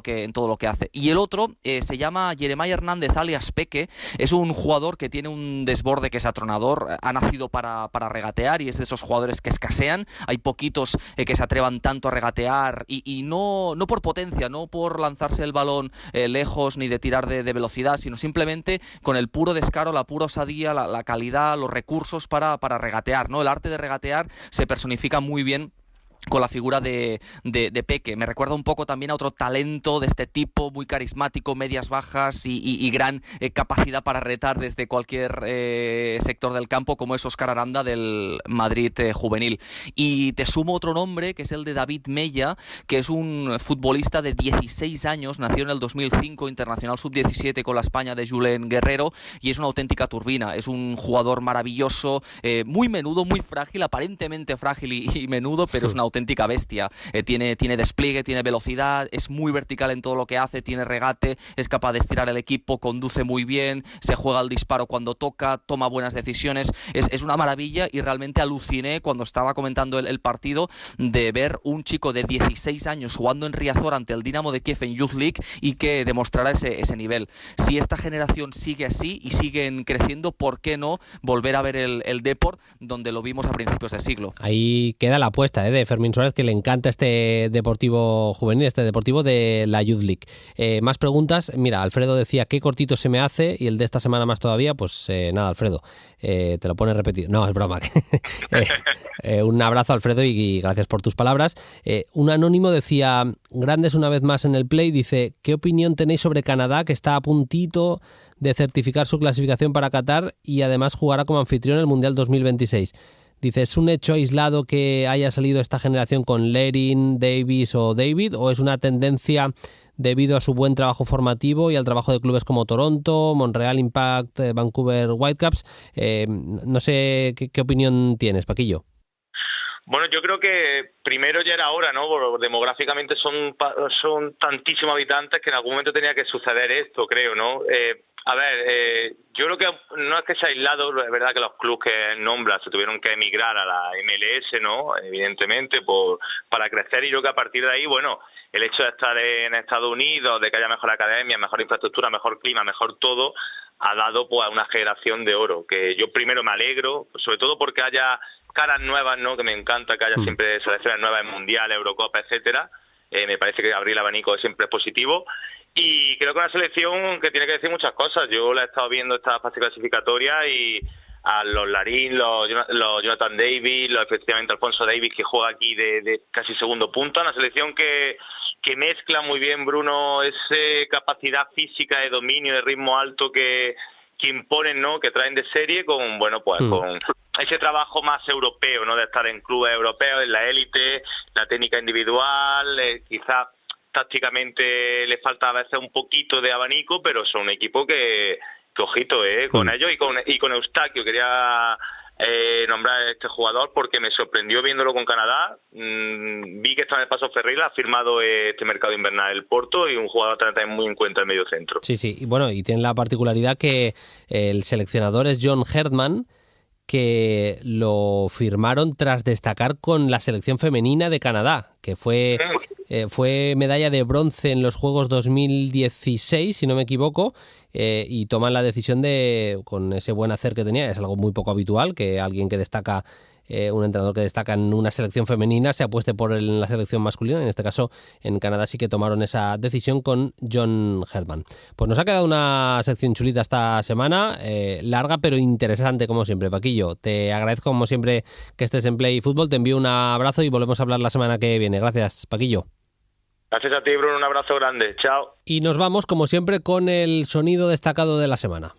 lo que hace. Y el otro se llama Jeremiah Hernández, alias Peque. Es un jugador que tiene un desborde que es atronador, ha nacido para regatear y es de esos jugadores que escasean. Hay poquitos que se atrevan tanto a regatear y no por potencia, no por lanzarse el balón lejos ni de tirar de velocidad, sino simplemente con el puro descaro, la pura osadía, la calidad, los recursos para regatear, ¿no? El arte de regatear se personifica muy bien con la figura de Peque. Me recuerda un poco también a otro talento de este tipo, muy carismático, medias bajas y gran capacidad para retar desde cualquier sector del campo, como es Óscar Aranda del Madrid juvenil. Y te sumo otro nombre, que es el de David Mella, que es un futbolista de 16 años, nació en el 2005, internacional sub-17 con la España de Julen Guerrero, y es una auténtica turbina. Es un jugador maravilloso, muy menudo, muy frágil, aparentemente frágil y menudo, pero es una auténtica bestia. Tiene despliegue, tiene velocidad, es muy vertical en todo lo que hace, tiene regate, es capaz de estirar el equipo, conduce muy bien, se juega al disparo cuando toca, toma buenas decisiones. Es una maravilla y realmente aluciné cuando estaba comentando el partido de ver un chico de 16 años jugando en Riazor ante el Dinamo de Kiev en Youth League y que demostrará ese nivel. Si esta generación sigue así y siguen creciendo, ¿por qué no volver a ver el Depor donde lo vimos a principios de siglo? Ahí queda la apuesta de Fermín Suárez, que le encanta este Deportivo juvenil, este Deportivo de la Youth League. Más preguntas. Mira, Alfredo decía, qué cortito se me hace, y el de esta semana más todavía, pues nada, Alfredo, te lo pone repetido. No, es broma. Un abrazo, Alfredo, y gracias por tus palabras. Un anónimo decía, grandes una vez más en el Play, dice, ¿qué opinión tenéis sobre Canadá, que está a puntito de certificar su clasificación para Qatar y además jugará como anfitrión el Mundial 2026? Dice, ¿es un hecho aislado que haya salido esta generación con Larin, Davis o David, o es una tendencia debido a su buen trabajo formativo y al trabajo de clubes como Toronto, Montreal Impact, Vancouver Whitecaps? No sé qué opinión tienes, Paquillo. Bueno, yo creo que primero ya era hora, ¿no? Porque demográficamente son tantísimos habitantes que en algún momento tenía que suceder esto, creo, ¿no? Yo creo que no es que sea aislado, es verdad que los clubes que nombra se tuvieron que emigrar a la MLS, ¿no? Evidentemente, para crecer, y yo creo que a partir de ahí, bueno, el hecho de estar en Estados Unidos, de que haya mejor academia, mejor infraestructura, mejor clima, mejor todo, ha dado pues a una generación de oro, que yo primero me alegro, sobre todo porque haya caras nuevas, ¿no? Que me encanta que haya siempre selecciones nuevas en Mundial, Eurocopa, etcétera. Me parece que abrir el abanico siempre es positivo. Y creo que una selección que tiene que decir muchas cosas. Yo la he estado viendo esta fase clasificatoria y a los Larin, los Jonathan Davis, efectivamente Alfonso Davis, que juega aquí de casi segundo punta. Una selección que mezcla muy bien, Bruno, esa capacidad física de dominio, de ritmo alto que imponen, ¿no? Que traen de serie con, bueno, pues con ese trabajo más europeo, ¿no? De estar en clubes europeos, en la élite, la técnica individual, quizás tácticamente les falta a veces un poquito de abanico, pero son un equipo que ojito, con ellos y con Eustaquio. Quería nombrar a este jugador porque me sorprendió viéndolo con Canadá. Vi que está en el Paso Ferreira, ha firmado este mercado invernal el Porto, y un jugador también muy en cuenta en medio centro. Sí, y bueno, y tiene la particularidad que el seleccionador es John Herdman, que lo firmaron tras destacar con la selección femenina de Canadá, que fue medalla de bronce en los Juegos 2016, si no me equivoco, y toman la decisión con ese buen hacer que tenía, es algo muy poco habitual, que alguien que destaca, un entrenador que destaca en una selección femenina se apueste por la selección masculina. En este caso, en Canadá sí que tomaron esa decisión con John Herdman. Pues nos ha quedado una sección chulita esta semana, larga pero interesante como siempre. Paquillo, te agradezco como siempre que estés en Play Fútbol, te envío un abrazo y volvemos a hablar la semana que viene. Gracias, Paquillo. Gracias a ti, Bruno, un abrazo grande. Chao. Y nos vamos, como siempre, con el sonido destacado de la semana.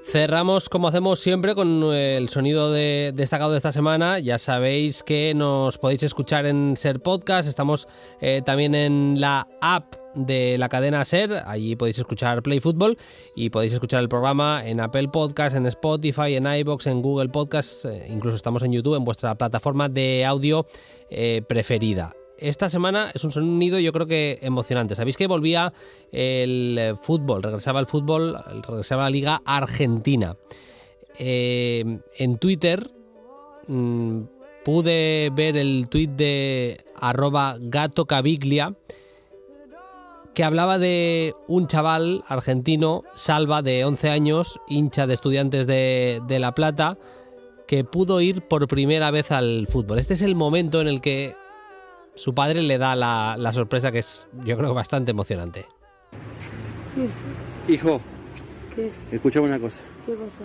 Cerramos, como hacemos siempre, con el sonido destacado de esta semana. Ya sabéis que nos podéis escuchar en Ser Podcast. Estamos también en la app de la cadena Ser. Allí podéis escuchar Play Fútbol y podéis escuchar el programa en Apple Podcast, en Spotify, en iVoox, en Google Podcast. Incluso estamos en YouTube, en vuestra plataforma de audio preferida. Esta semana es un sonido, yo creo que emocionante. Sabéis que volvía el fútbol, regresaba la Liga Argentina. En Twitter pude ver el tuit de @gatocaviglia, que hablaba de un chaval argentino, Salva, de 11 años, hincha de Estudiantes de La Plata, que pudo ir por primera vez al fútbol. Este es el momento en el que su padre le da la sorpresa, que es, yo creo, bastante emocionante. Hijo, ¿qué? Escúchame una cosa. ¿Qué pasa?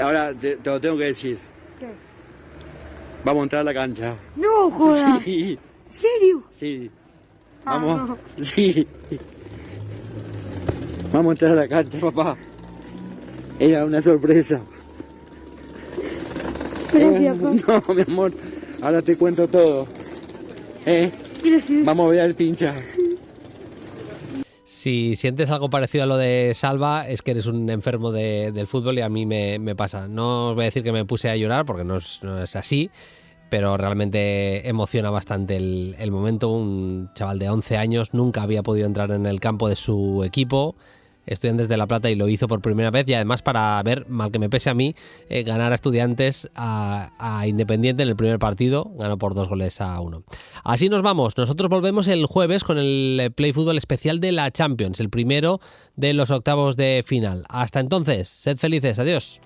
Ahora te lo tengo que decir. ¿Qué? Vamos a entrar a la cancha. ¡No, joda! Sí. ¿En serio? Sí. Vamos. Sí. Vamos a entrar a la cancha, papá. Era una sorpresa. Gracias, papá. No, mi amor. Ahora te cuento todo. Vamos a ver al pincha. Si sientes algo parecido a lo de Salva, es que eres un enfermo del fútbol y a mí me pasa. No os voy a decir que me puse a llorar porque no es así, pero realmente emociona bastante el momento. Un chaval de 11 años nunca había podido entrar en el campo de su equipo, Estudiantes de La Plata, y lo hizo por primera vez, y además para ver, mal que me pese a mí, ganar a Estudiantes a Independiente en el primer partido. Ganó por 2-1. Así nos vamos. Nosotros volvemos el jueves con el Play Fútbol especial de la Champions, el primero de los octavos de final. Hasta entonces, sed felices. Adiós.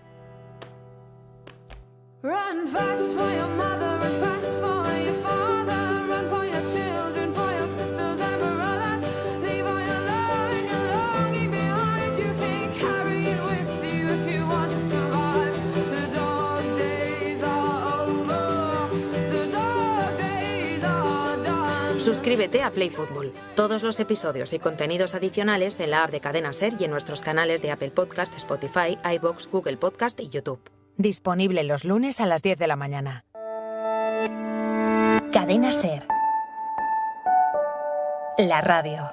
Run fast for your mother, run fast for your father, run for your children, for your sisters and brothers. Leave all your longing behind. You can't carry it with you if you want to survive. The dog days are over, the dog days are done. Suscríbete a Play Fútbol. Todos los episodios y contenidos adicionales en la app de Cadena Ser y en nuestros canales de Apple Podcast, Spotify, iVoox, Google Podcast y YouTube. Disponible los lunes a las 10 de la mañana. Cadena Ser. La radio.